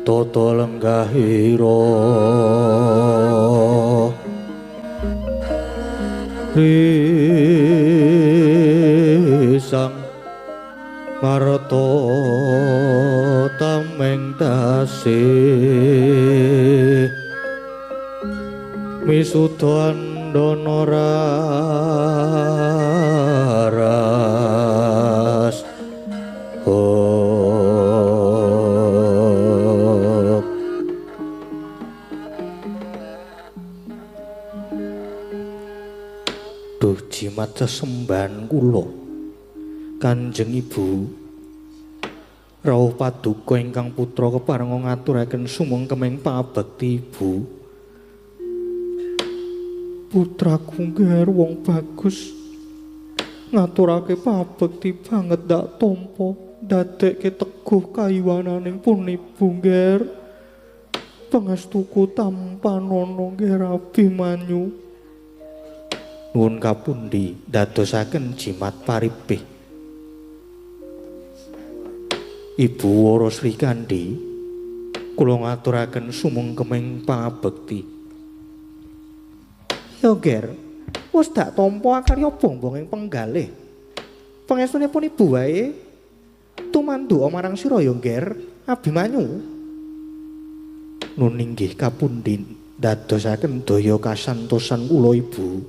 Toto lenggahira risang marta tameng tasih misuda andana raras jimat sesembahan kula Kanjeng Ibu rawuh paduka ingkang putra keparenga ngaturaken sumeng kemeng pabekti Ibu putraku ngger wong bagus ngaturake pabekti banget dak tampa dadekke teguh kayiwananing pun Ibu ngger pangestuku tampanana ngger rabi manyu nuwun kapundi dadosaken jimat paripih Ibu Wara Srikandhi kula ngaturaken sumeng kemeng pangabekti ya ger Wis dak tampa akarya bongbong ing penggalih. Pangestunipun ibu wae tumandu marang sira ya Ngger Abimanyu. Nun inggih kapundi dadosaken daya kasantosan kula ibu.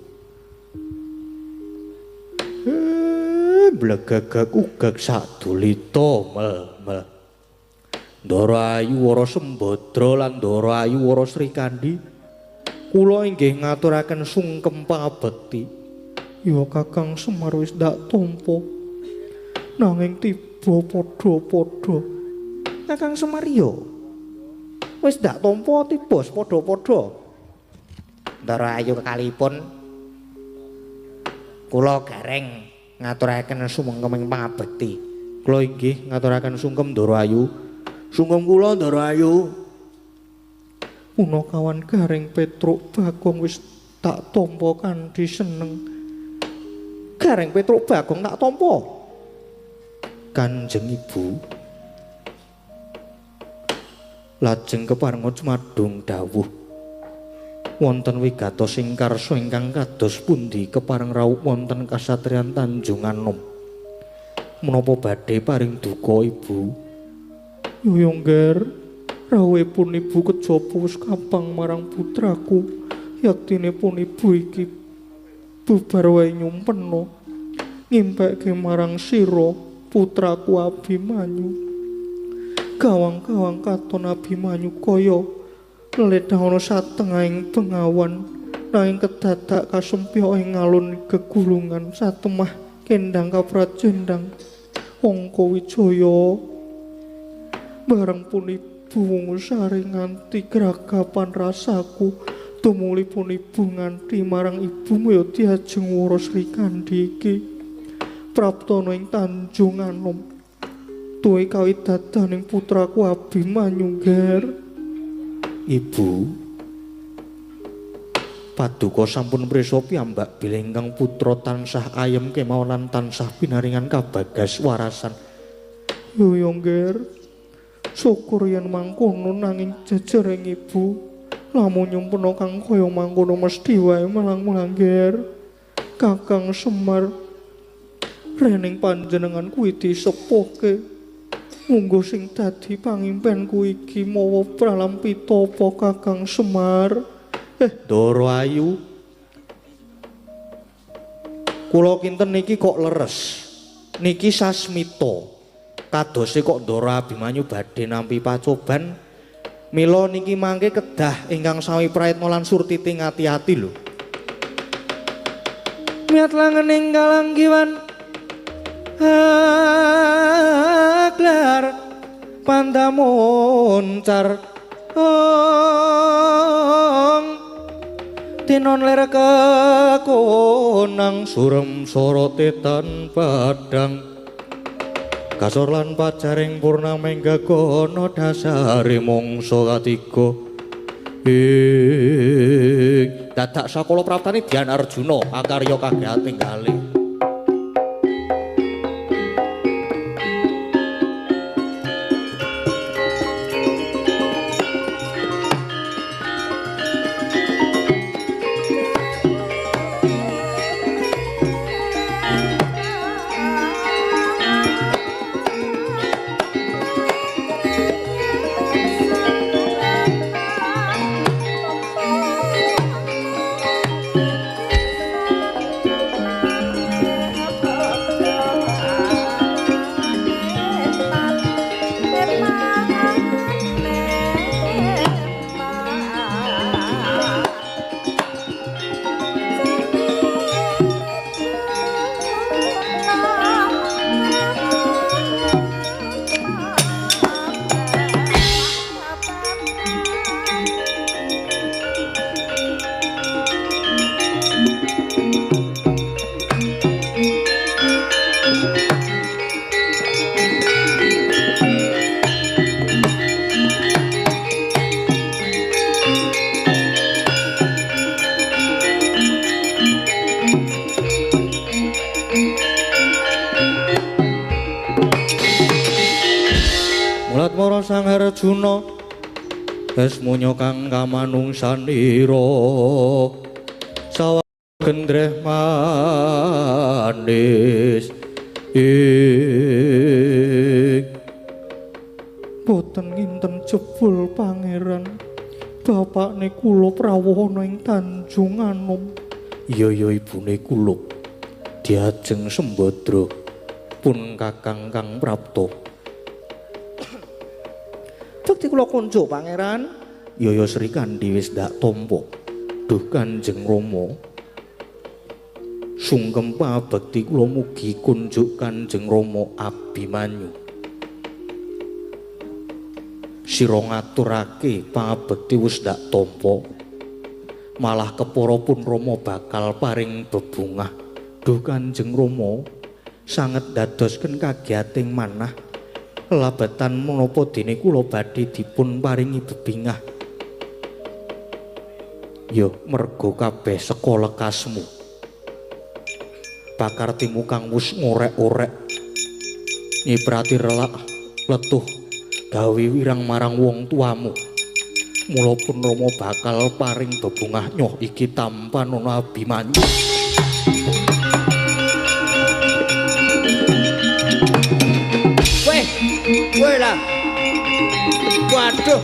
Blegagag ugag sadulita mel. Ndara Ayu Wara Sembadra lan Ndara Ayu Wara Srikandi kula inggih ngaturaken sungkem pabekti. Ya Kakang Semar wis dak tampa nanging tiba padha-padha. Kakang Semar ya wis dak tampa tiba padha-padha. Ndara Ayu kekalipun kula gareng ngaturaken sumengkeming pangabekti. Kula inggih ngaturaken sungkem Ndara Ayu. Sungkem kula Ndara Ayu. Punakawan Gareng Petruk Bagong wis tak tampa kanthi seneng. Gareng Petruk Bagong tak tampa. Kanjeng Ibu. Lajeng keparenga cumadung dawuh. Wonten wigatos ing karsa ingkang kados pundi kepareng rawuh wonten kasatriyan Tanjung Anom. Menapa badhe paring duka Ibu? Yo Ngger, rawuhipun Ibu kejaba wis kampang marang putraku. Yaktinipun Ibu iki bubar wae nyumpena ngimpeke marang sira putraku Abimanyu. Gawang-gawang katon Abimanyu kaya ledah ana satengahing bengawan nanging kedadak kasempya ing alun gegulungan satemah kendang kaprajendang Angka Wijaya. Bareng pun Ibu ngusari nganti gragapan rasaku tumulipun Ibu nganti marang Ibu ya Diajeng Wara Srikandi iki praptana ing Tanjung Anom tuwe kawidadaning putraku Abimanyu Ngger. Ibu paduka sampun prisa piyambak bilih ingkang putra tansah ayem kemawon lan tansah pinaringan kabagas warasan. Yo Ngger, syukur yen mangkono nanging jejering Ibu lamun nyumpena kang kaya mangkono mesti wae melang-melang Ngger. Kakang Semar rening panjenengan kuwi disepuhke. Munggo sing dadi pangimpenku iki mawa pralampita apa Kakang Semar. Ndara Ayu. Kula kinten niki kok leres. Niki sasmita. Kadose kok Ndara Abimanyu badhe nampi pacoban. Mila niki mangke kedah ingkang sami praitna lan surtiti ngati-ati lho. Miat langening kalanggiwan aklar pandamoncar tinon ler kekonang surem sorote tan padang kasor lan pajaring purnameng gagono dasare mangsa katiga dadak sakala praptane Dyan Arjuna akarya kagiating kalih. Sang Arjuna esmunya kang kamanungsanira sawa gendreh manis boten nginten jebul pangeran bapakne kula prawana ing Tanjung Anom. Iya ibune kula Diajeng Sembadra pun kakang kang prapta. Bekti kula kunjuk pangeran. Yaya Sri Kandi wis ndak tampa. Duh Kanjeng Rama. Sungkem pabekti kula mugi kunjuk Kanjeng Rama Abimanyu. Sira ngaturake pabekti wis ndak tampa. Malah kepara pun Rama bakal paring bebungah. Duh Kanjeng Rama sanget dadosken kagiyating manah. Labatan menapa dene kula badhe dipun paringi bebingah. Ya merga kabeh saka lekasmu. Pakartimu kang wis ngorek-orek nyiprati relak letuh gawe wirang marang wong tuamu. Mula pun Rama bakal paring bebungah nyoh iki tanpa ana Abimanyu. Weh lah. Waduh.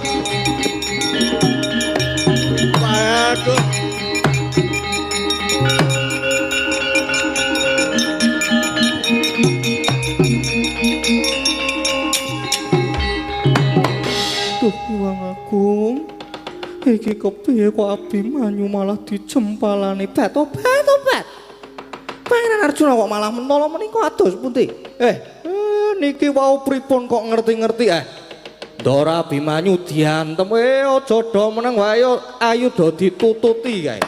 Waduh. Duh Hyang Agung. Iki kepiye kok Abimanyu malah dijempalane bat-obat. Pangeran Arjuna kok malah mentolo menika ados pundi? Niki wau pripun kok ngerti-ngerti Ndara Abimanyu diantem aja do meneng wae ayu do ditututi kae.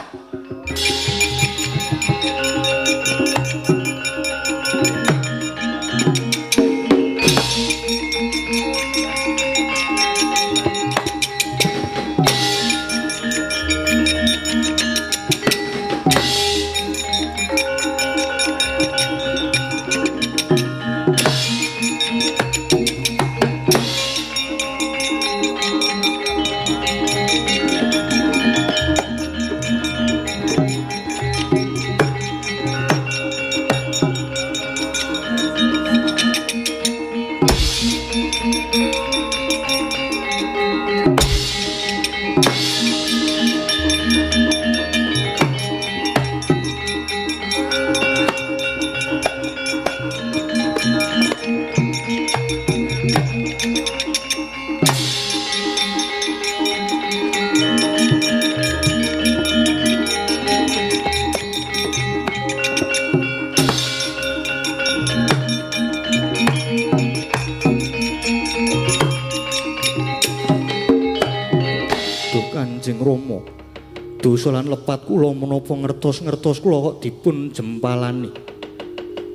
Dosa lan lepat kula menapa ngertos-ngertos kula kok dipun jempalani.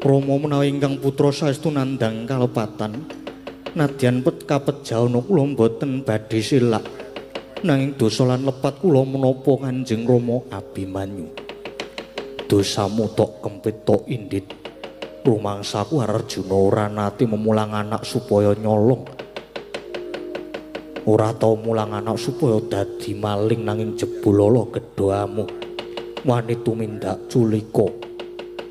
Rama menawi ingkang putra saestu nandhang kalepatan. Nadyan kapejana kula boten badhe silak. Nanging dosa lan lepat kula menapa Kanjeng Rama Abimanyu. Dosamu tok kempit tok indit. Rumangsaku Arjuna ora nate memulang anak supaya nyolong. Ora tau mulang anak supaya dadi maling nanging jebul gedhoamu. Wani tumindak culika.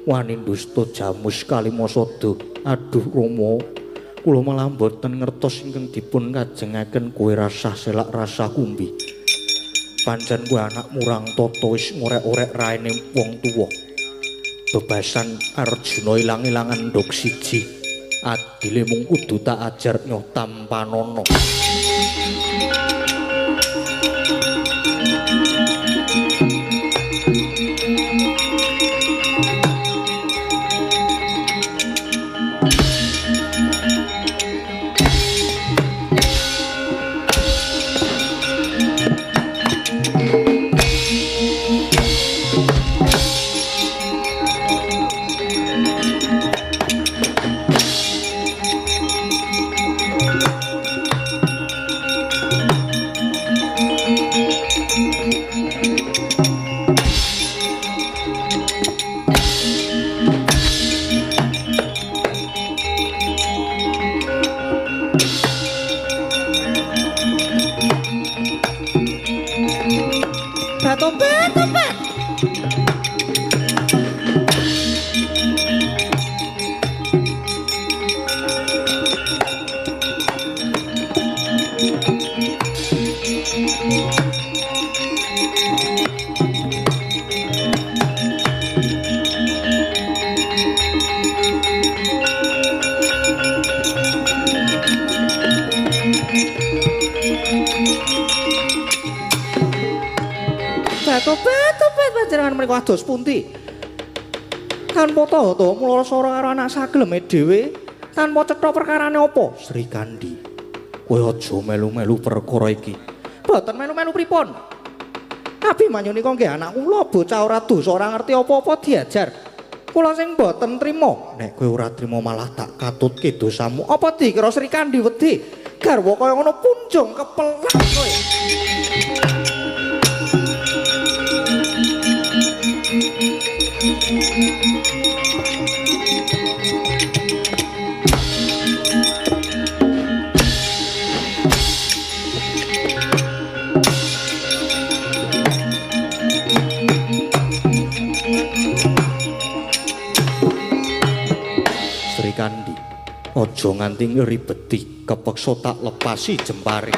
Wani dusta jamus kalimasada. Aduh Rama, kula malah boten ngertos ingkang dipun kajengaken kowe rasah selak rasah kumbi. Pancen kowe anak murang tata wis ngorek-orek raine wong tuwa. Bebasan Arjuna ilang-ilangan ndok siji. Adile mung kudu tak ajar nyoh tampanana. panjenengan menika ados pundi? Tanpa tata mula sora karo anak sageleme dhewe, tanpa cetha perkarane apa? Sri Kandi. Kowe aja melu-melu perkara iki. Boten melu-melu pripun? Abimanyu nika nggih anak kula bocah ora dosa, ora ngerti apa-apa diajar. Kula sing boten trima. Nek kowe ora trima malah tak katutke dosamu. Apa dikira Sri Kandi wedi? Garwa kaya ngono punjung kepelan kowe. Sri Kandi, aja nganti ngribeti, kepeksa tak lepasi jempare.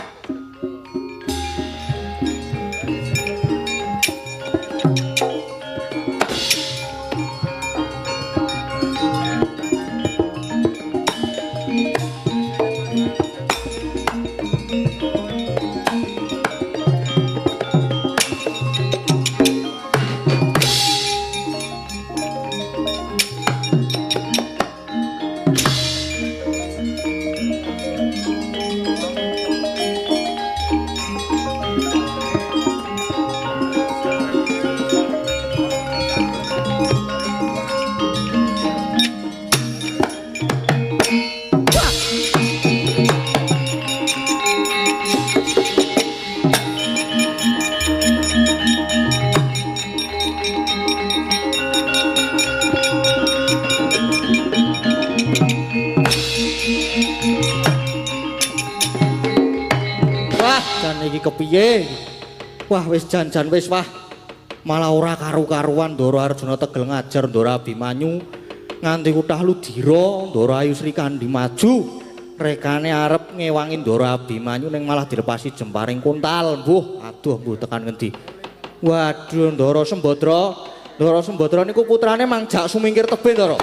Iki kepiye? Wah wis jan-jan wis wah. Malah ora karu-karuan Ndara Arjuna tegel ngajar Ndara Abimanyu nganti kutah ludira Ndara Ayu Sri Kandi maju. Rekane arep ngewangi Ndara Abimanyu ning malah dilepasi jemparing kuntal. Mbuh, aduh mbuh tekan ngendi. Waduh Ndara Sembadra. Ndara Sembadra niku putrane mangjak sumingkir tebih Ndara.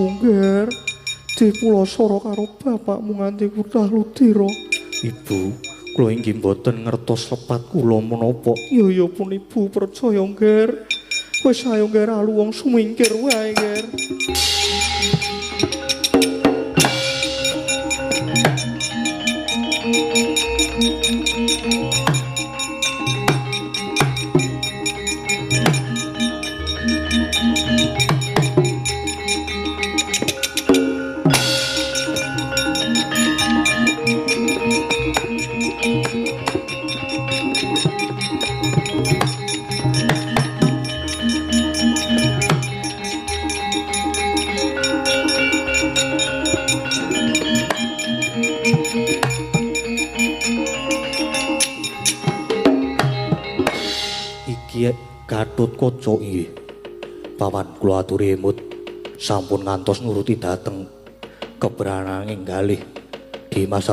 Ungger dipulosoro karo bapakmu nganti kutah ludira. Ibu, kula inggih mboten ngertos lepat kula menapa. Ya pun ibu percaya ngger. Wis ayo ngger alu wong sumingkir wae ngger. Gatotkaca inggih. Pawan kula aturi emut sampun ngantos nuruti dhateng keberanang enggalih. Dimas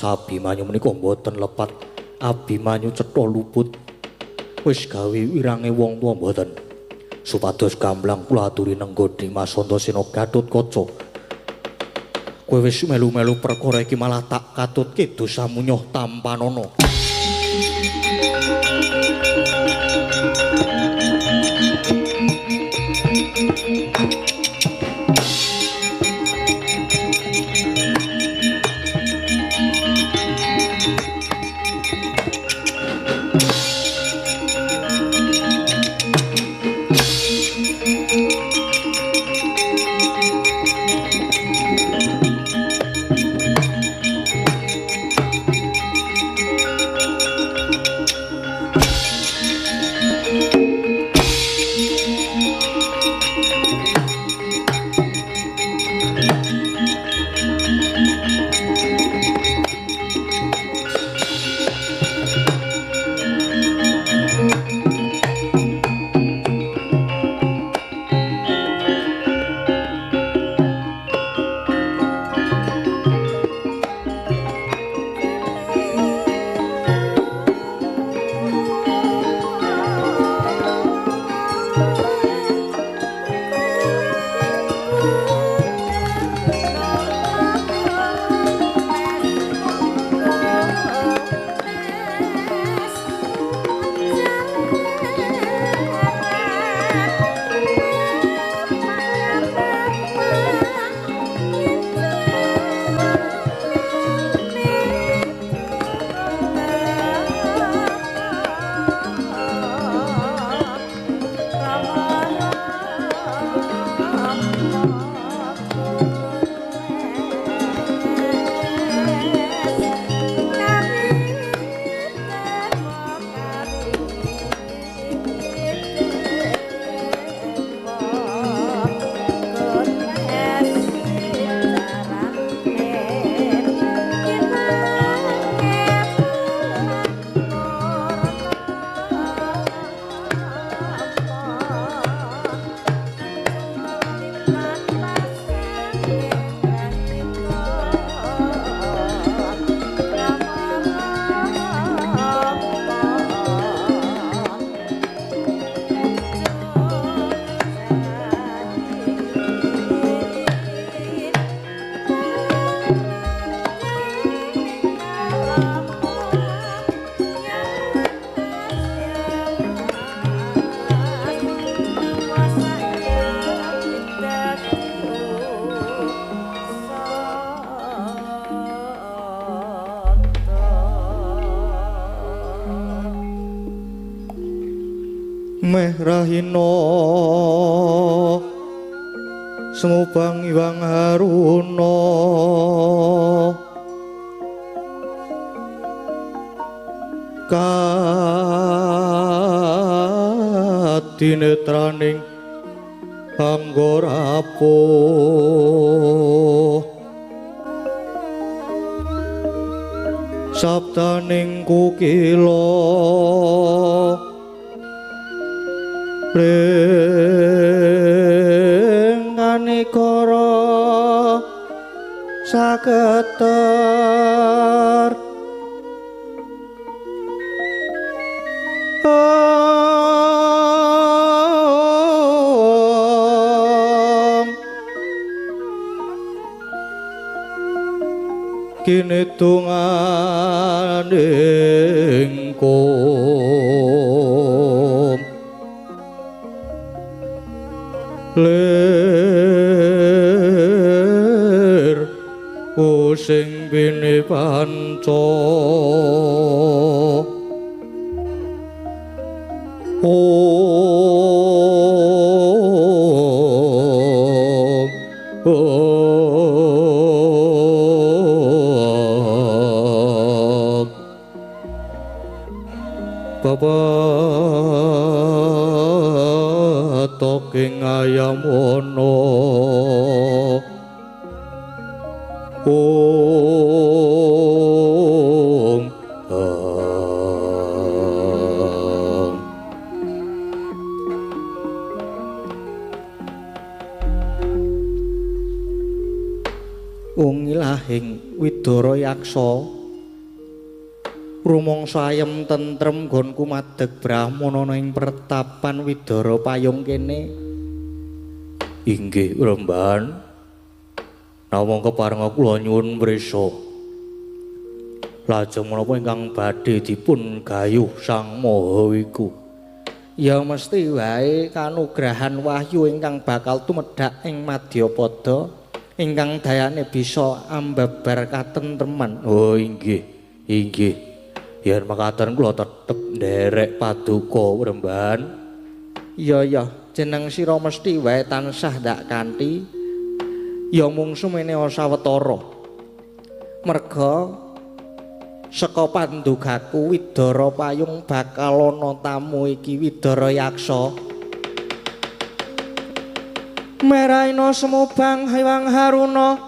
Abimanyu menika mboten lepat. Abimanyu cetha luput. Wis gawe wirange wong tuwa mboten. Supados gamblang kula aturi nenggo Dimas Antasena Gatotkaca. Kowe wis melu-melu perkara iki malah tak katutke dosamu nyoh tampanana. meh rahina semubang iwang haruna katinetraning anggorapuh sabdaning kukila ringkanegara saketer kinetunganing kum lir kusing bini panca toking ayam ono Ilahing Widara Yaksa rumangsa ayem tentrem nggonku madeg brahmana ing pertapan Widara Payung kene. Inggih Remban, namung keparenga kula nyuwun prisa. Lajeng menapa ingkang badhe dipun gayuh Sang Maha iku? Ya mesti wae kanugrahan wahyu ingkang bakal tumedhak ing Madyapada ingkang dayane bisa ambabar katentreman. Oh inggih, inggih. Yen mekaten kula tetep nderek paduka Remban. Iya, jeneng sira mesti wae tansah ndak kanthi ya mung sumene sawetara. Merga saka pandugaku Widara Payung bakal ana tamu iki Widara Yaksa. Meraina semubang hiwang haruna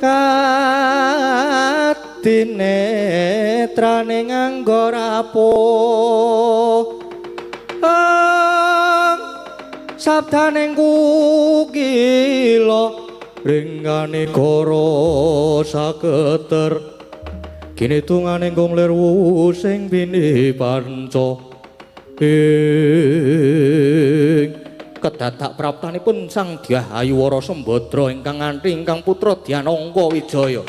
katinetraning anggorapuh sabdaning kukila ringkanegara saketer kinetunganing gongler sing bini panca kedadak praptanipun Sang Dyah Ayuwara Sembadra ingkang nganthi ingkang putra Dyanangka Wijaya.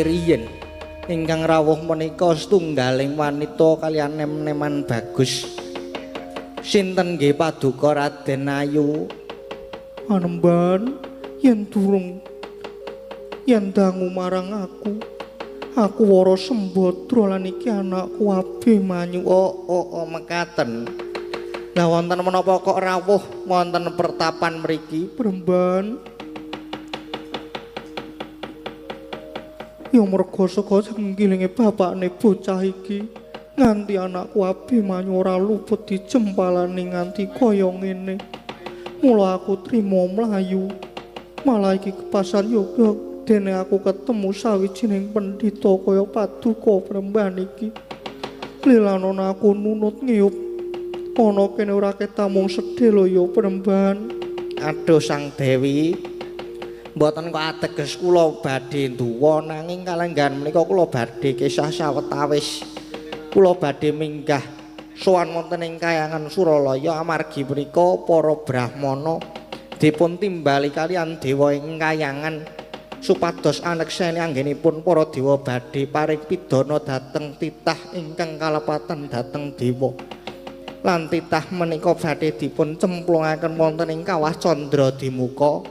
Riyen ingkang rawuh menika setunggaling wanita kaliyan nem-neman bagus. Sinten nggih paduka Raden Ayu? Panemban yen durung yen dangu marang aku Wara Sembadra lan iki anakku Abimanyu. Oh mekaten. Lah wonten menapa kok rawuh wonten pertapan mriki Premban? Ya merga saka sengkilinge bapakne bocah iki nganti anakku Abimanyu ora luput dijempalani nganti kaya ngene. Mula aku trima mlayu. Malah iki kepasan yoga dene aku ketemu sawijining pendhita kaya paduka Premban iki. Lilanana aku nunut ngiyup ana kene ora ketamung sedhe lho ya Penemban. Aduh Sang Dewi, mboten kok ateges kula badhe nduwa nanging kalenggan menika kula badhe kisah sawetawis. Kula badhe minggah sowan wonten ing Kahyangan Suralaya amargi menika para brahmana dipun timbali kalian dewa ing Kahyangan supados anekseni anggenipun para dewa badhe paring pidana dhateng titah ingkang kalepatan dhateng dewa. Lan titah menika badhe dipun cemplungaken wonten ing kawah Candradimuka.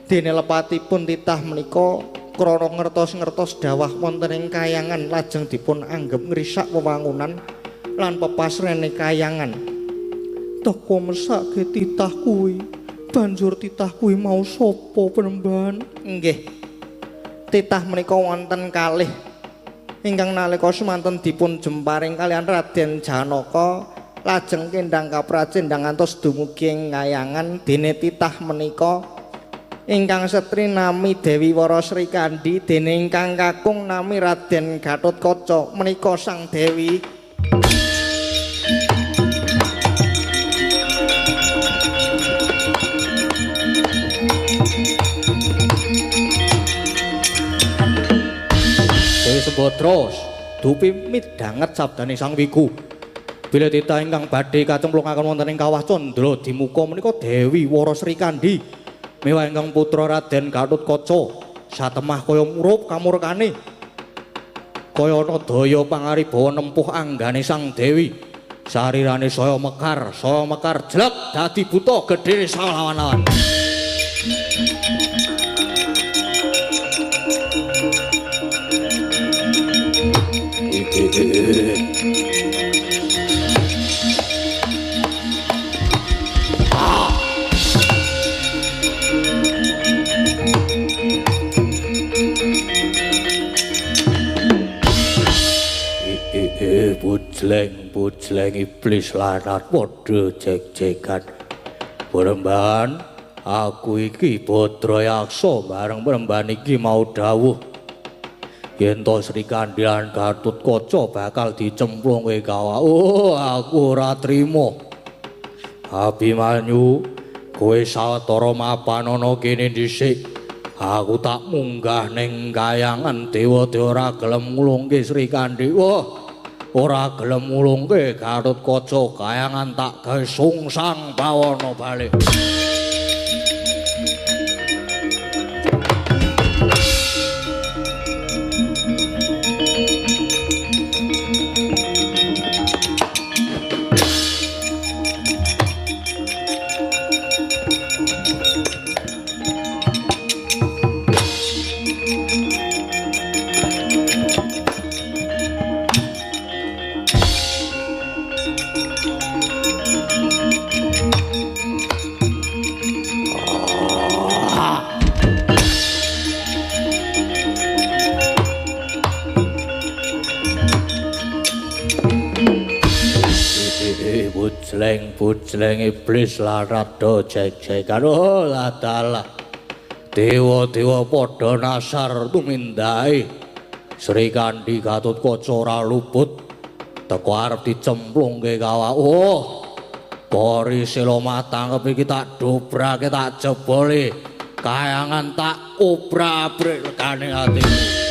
Dene lepatipun titah menika krana ngertos-ngertos dawah wonten ing Kahyangan lajeng dipun anggep ngrisak wewangunan lan pepasrene Kahyangan. Teka mesake titah kuwi. Banjur titah kuwi mau sapa Penemban? Nggih. Titah menika wonten kalih ingkang nalika semanten dipun jemparing kalian Raden Janaka lajeng kendhang kaprajendhang ngantos dumugi ing Kahyangan. Dene titah menika ingkang setri nami Dewi Wara Sri Kandi dene ingkang kakung nami Raden Gatotkaca menika Sang Dewi. Dewi Sembadra dupi midhanget sabdane Sang Wiku. Bila titah ingkang badhe kacemplungaken wonten ing kawah Candradimuka menika Dewi Wara Sri Kandi. Miwah ingkang putra Raden Gatotkaca satemah kaya murup kamurkane. Kaya ana daya pangaribawa nempuh anggane Sang Dewi. Sarirane saya mekar jelek dadi buta gedhe salawan-lawan. Pucleng iblis lanat padha jek-jekan. Penemban, aku iki putra yaksa bareng Penemban iki mau dawuh yen to Sri Kandi lan Gatotkaca bakal dicemplungke kawah. Oh, aku ora trima. Abimanyu, kowe sawetara mapan ana kene dhisik. Aku tak munggah ning Kahyangan dewa-dewa ora gelem ngulungke Sri Kandi. Wah, ora gelem ngulungke Gatotkaca. Kahyangan tak gawe sungsang bawana bali. Pucleng iblis larat do jek-jekan. Oh ladalah dewa-dewa padha nasar tumindai Sri Kandi Gatotkaca ora luput teko arep dicemplungke kawah. Oh Pori sila matangkep iki tak dobrake tak jebole Kahyangan tak obrak-abrik legane atimu.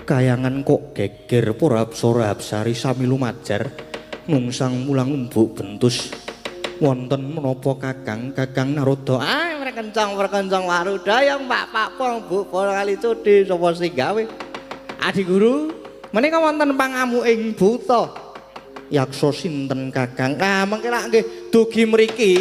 kayangan kok geger para apsara apsari sami lumajar nungsang mulang umbuk bentus wonten menapa Kakang Narada Kencang Waruda yang Pak Pong Bu para kali cudi sapa sing gawe Adi Guru menika wonten pangamu ing buta yaksa sinten Kakang mengke lak nggih dugi mriki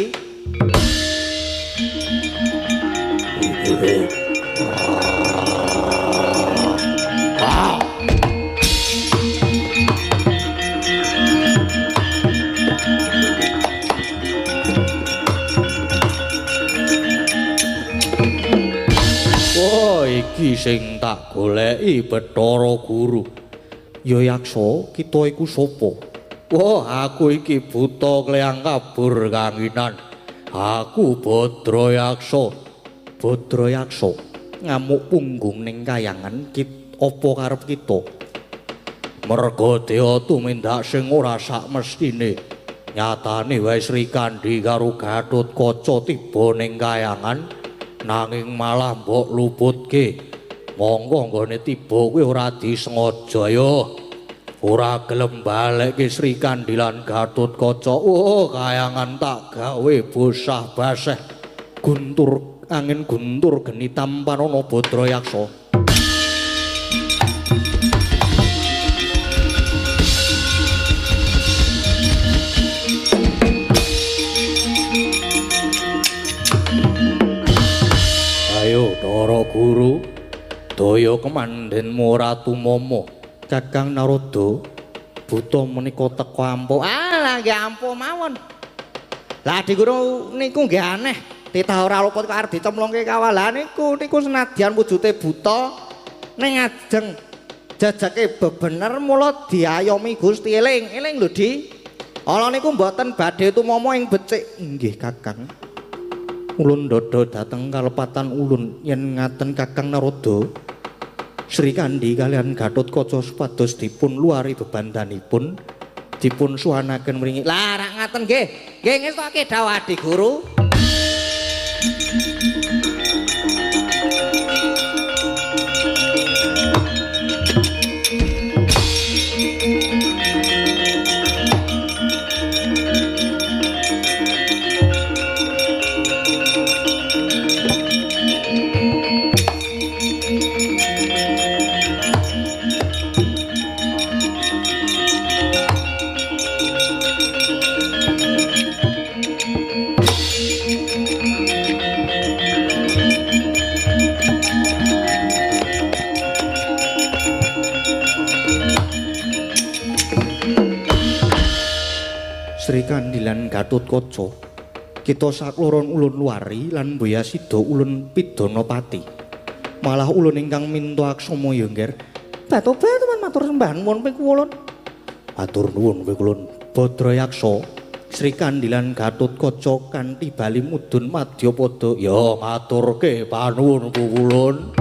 iki sing tak goleki Bathara Guru. Ya yaksa, kita iku sapa? Wah, aku iki buta kleyang kabur kanginan. Aku Badra Yaksa. Badra Yaksa ngamuk punggung ning kayangan apa karep kita? Merga dewa tumindak sing ora sak mestine. Nyatane wae Sri Kandi karo Gatotkaca tiba ning kayangan. Nanging malah mbok luputke. Monggo nggone tiba kuwi ora disengaja ya. Ora gelem balekke Sri Kandi lan Gatotkaca. Kayangan tak gawe bosah-baseh. Guntur angin guntur geni tampanana Badra Yaksa. Ayo Dara Guru, daya kemandhenmu Ratu Mama. Kakang Narada, buta menika teka ampuh. Lah nggih ampuh mawon. Lah Adi Guru niku nggih aneh. Titah ora luput kok arep dicemplungke kawalan niku senadyan wujude buta ning ajeng jajake bebener mula diayomi Gusti eling lho Di. Ala niku mboten badhe tumama ing becik. Nggih Kakang. Ulun ndada dhateng kalepatan ulun yen ngaten Kakang Narada. Sri Kandi kalian Gatotkaca supados dipun luari bebandanipun dipun suwanaken mringi. Lah rak ngaten nggih. Nggih ngestoke dawuh Adi Guru. Sri Kandi lan Gatotkaca kita sakloron ulun luari lan Mboya Sida ulun Pidanapati malah ulun ingkang minta aksama ya nggih batu-batu matur sembah nuwun ping kulon matur nuwun ping kulon Badra Yaksa Sri Kandi lan Gatotkaca kanthi bali mudhun Madyapada ya maturke panuwun kulon.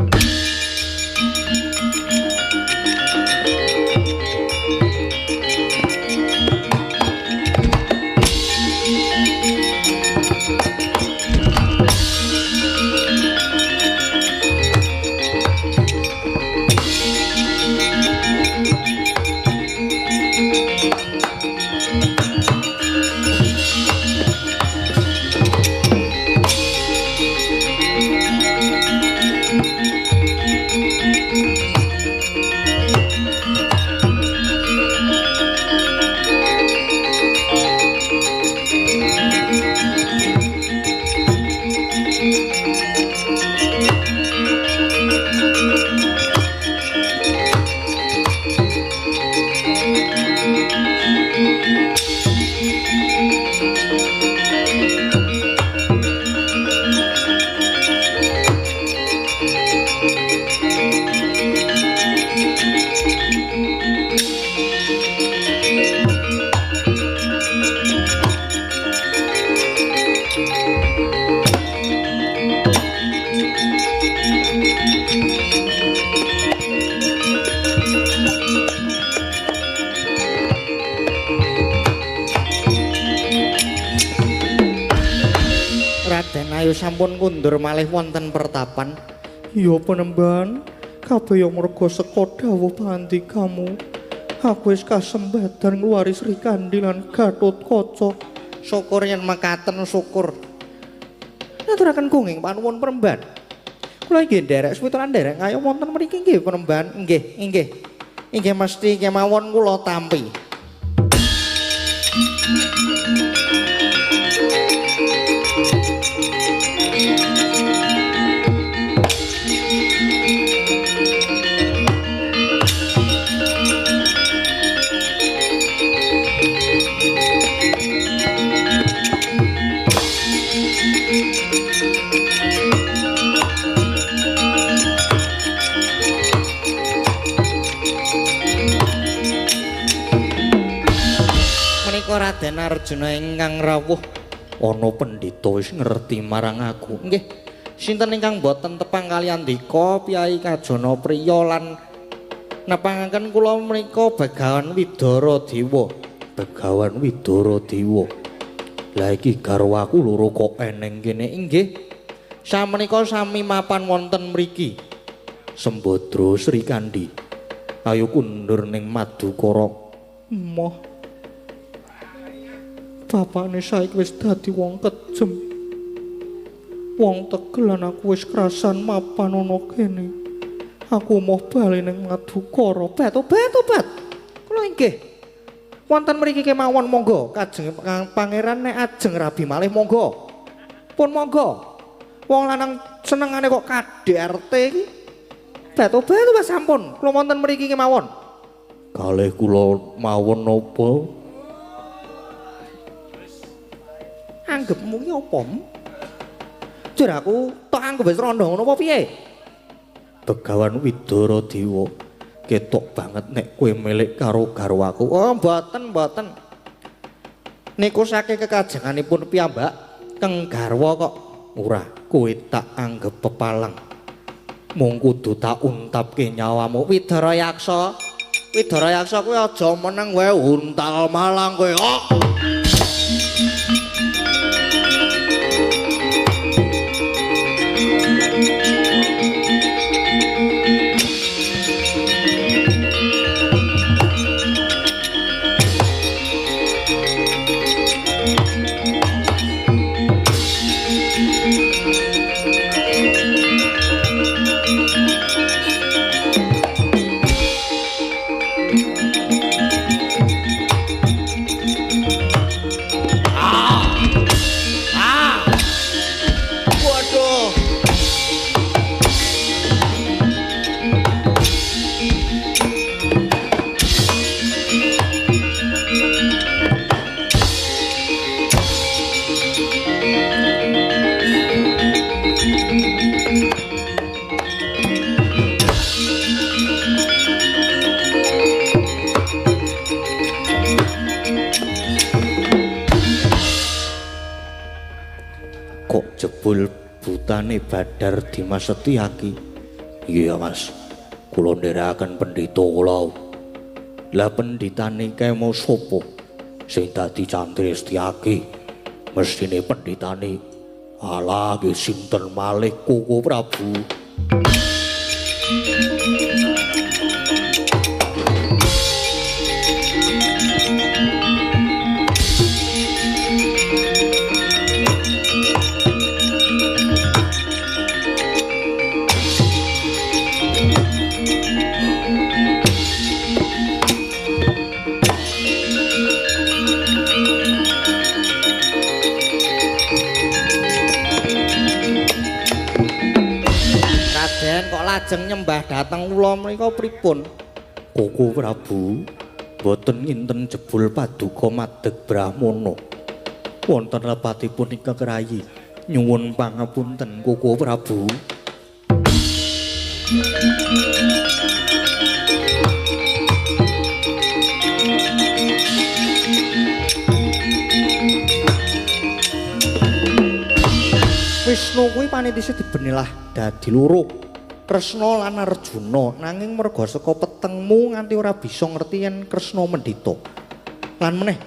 Raden ayo sampun kundur malih wonten pertapan. Ya penemban kabeh ya merga saka dawuh pandikamu. Aku wis kasembadan ngluwari Sri Kandi lan Gatotkaca. Syukur yen mekaten syukur. Ngaturaken gunging panuwun Peremban. Kula inggih nderek suwita nderek ngayo wonten mriki nggih Peremban. Inggih. Inggih mesti kemawon kula tampi. Raden Arjuna ingkang rawuh ana pendhita wis ngerti marang aku. Nggih, sinten ingkang boten tepang kaliyan dika Piyai Kajana Priya lan nepangaken kula menika Begawan Widara Dewa. Begawan Widara Dewa. Lah iki garwaku loro kok eneng kene. Inggih. Samenika sami mapan wonten mriki. Sembadra Sri Kandi. Ayo kundur ning Madukara. Moh bapakne saiki wis dadi wong kejem. Wong tegel lan aku wis krasan mapan ana kene. Aku mau bali ning Madukara. Bat. Kula inggih. Wonten mriki kemawon monggo. Kajeng pangeran nek ajeng rabi malih monggo. Pun monggo. Wong lanang senengane kok KDRT iki. Bat sampun. Kula wonten mriki kemawon. Kalih kula mawon napa? Anggepmu ki apa? Jur aku tok anggep wis randha ngono apa piye? Begawan Widara Dewa, ketok banget nek kowe milik karo garwaku. Oh, mboten. Niku saking kekajenganipun piyambak, keng garwa kok. Ora, kowe tak anggap pepalang. Mung kudu tak untapke nyawamu Widara Yaksa. Widara Yaksa kowe aja meneng wae untal malang kowe. Oh. Butane Badar Dimas Setyaki. Iya Mas, kula nderekaken pendhita kula. Lah pendhitane kae mau sapa sing dadi Candra Setyaki? Mestine pendhitane alah nggih sinten malih Koko Prabu. Kok lajeng nyembah dhateng kula menika pripun? Koko Prabu boten nginten jebul paduka madeg Brahmana. Wonten lepatipun ingkang rayi. Nyuwun pangapunten Koko Prabu. Wisnu kuwi panitise dibenilah dadi loro. Kresna lan Arjuna nanging merga saka petengmu nganti ora bisa ngerti yen Kresna mendhita. Lan meneh,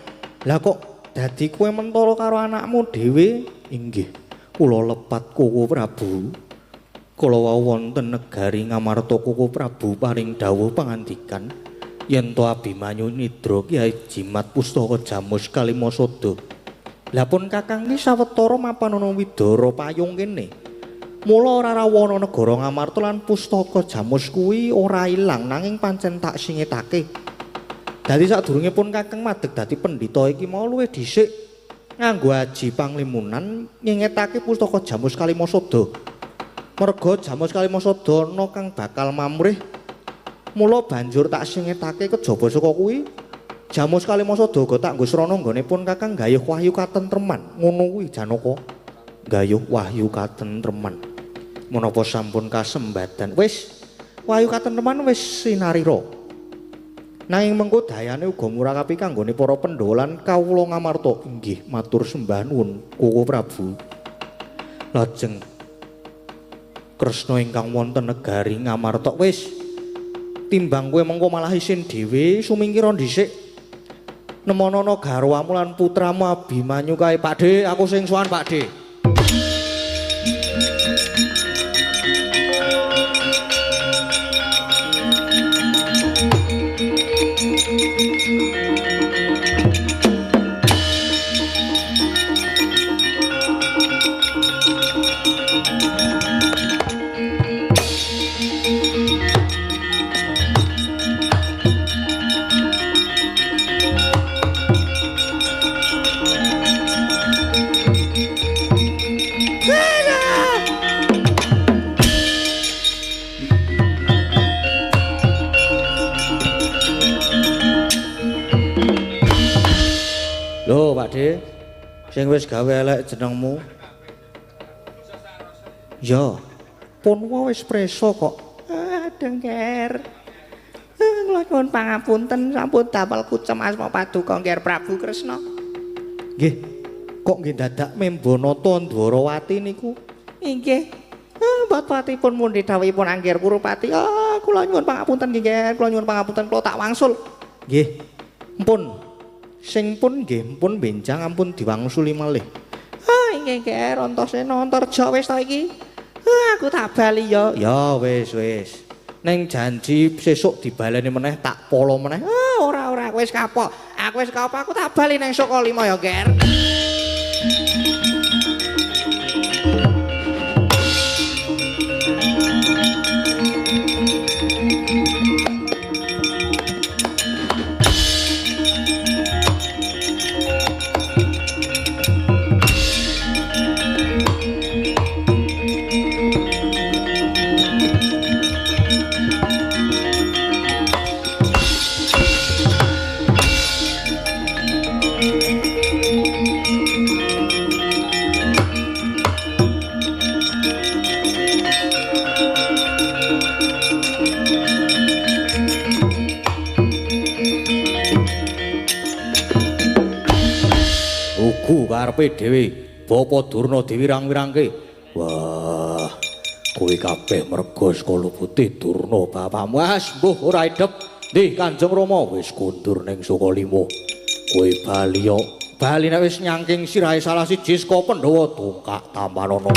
lah kok dadi kowe mentara karo anakmu dhewe? Inggih, kula lepat Koko Prabu. kala wau wonten negari Ngamarta Koko Prabu paring dawuh pangandikan yen to Abimanyu nidra Kyai Jimat Pustaka Jamus Kalimasada. Lah pun Kakang ki sawetara mapan ana Widara Payung kene. Mula ora rawana negara Ngamarta lan Pustaka Jamus kuwi ora ilang nanging pancen tak singetake. Dadi sadurunge pun Kakang madeg dadi pendhita iki mau luwih dhisik nganggo aji panglimunan nyengetake Pustaka Jamus Kalimasada. Merga Jamus Kalimasada ana kang bakal mamrih. Mula banjur tak singetake kejaba saka kuwi. Jamus Kalimasada uga tak nggo srana nggone pun Kakang gayuh wahyu katentreman. Ngono kuwi Janaka. Gayuh wahyu katentreman. Menapa sampun kasembadan wis wahyu katentreman wis sinarira. Nanging mengko dayane uga murakapi kanggone para Pandhawa lan kawula Ngamarta. Inggih matur sembah nuwun Koko Prabu. Lajeng Kresna ingkang wonten negari Ngamarta wis timbang kowe mengko malah isin dhewe sumingkira dhisik nemonono garwamu lan putramu Abimanyu kae Pakde. Aku sing sowan Pakde. Lho Pakde, sing wis gawe elek jenengmu. Ya, pun wis preso kok. Dengker. Kula nyuwun pangapunten sampun damel kucem asma paduka Ngger Prabu Kresna. Nggih, kok nggih dadak Membanata Ndwarawati niku? Inggih. Batpatipun mundi dawuhipun Angger Kurupati. Kula nyuwun pangapunten nggih Ngger, kula nyuwun pangapunten kula tak wangsul. Nggih. Mpun. Sing pun nggih pun benjang ampun diwangsuli malih. Inggih Ngger, Antasena Antarja wis ta iki. Aku tak bali ya. Ya wis. Ning janji sesuk dibaleni meneh tak polo meneh. Ora aku wis kapok. Aku tak bali nang Saka Lima ya Ngger. Karepe dhewe Bapa Durna diwirang-wirangke. Wah, kowe kabeh merga Skala Putih Durna bapakmu. Mbuh ora edep. Ndi Kanjeng Rama wis kundur ning Sukalima. Kowe bali yo. Bali nek wis nyangking sirahe salah siji saka Pandhawa tungkak Tampanana.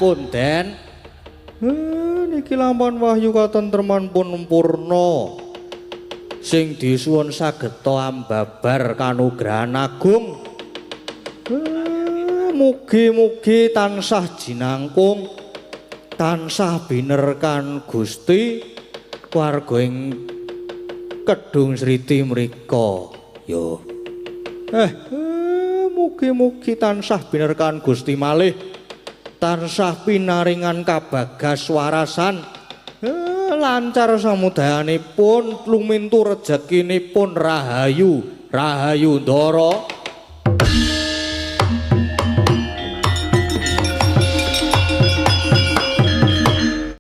Punden niki lampun wahyu katentreman pun purna sing disuwun sageta ambabar kanugrahan agung. Mugi-mugi tansah jinangkung, tansah binerkan Gusti, warga ing Kedung Sriti mrika. Yo. Mugi-mugi tansah binerkan Gusti malih. Tansah pinaringan kabagas warasan. Lancar samudayanipun, lumintu rezekinipun rahayu, rahayu ndara.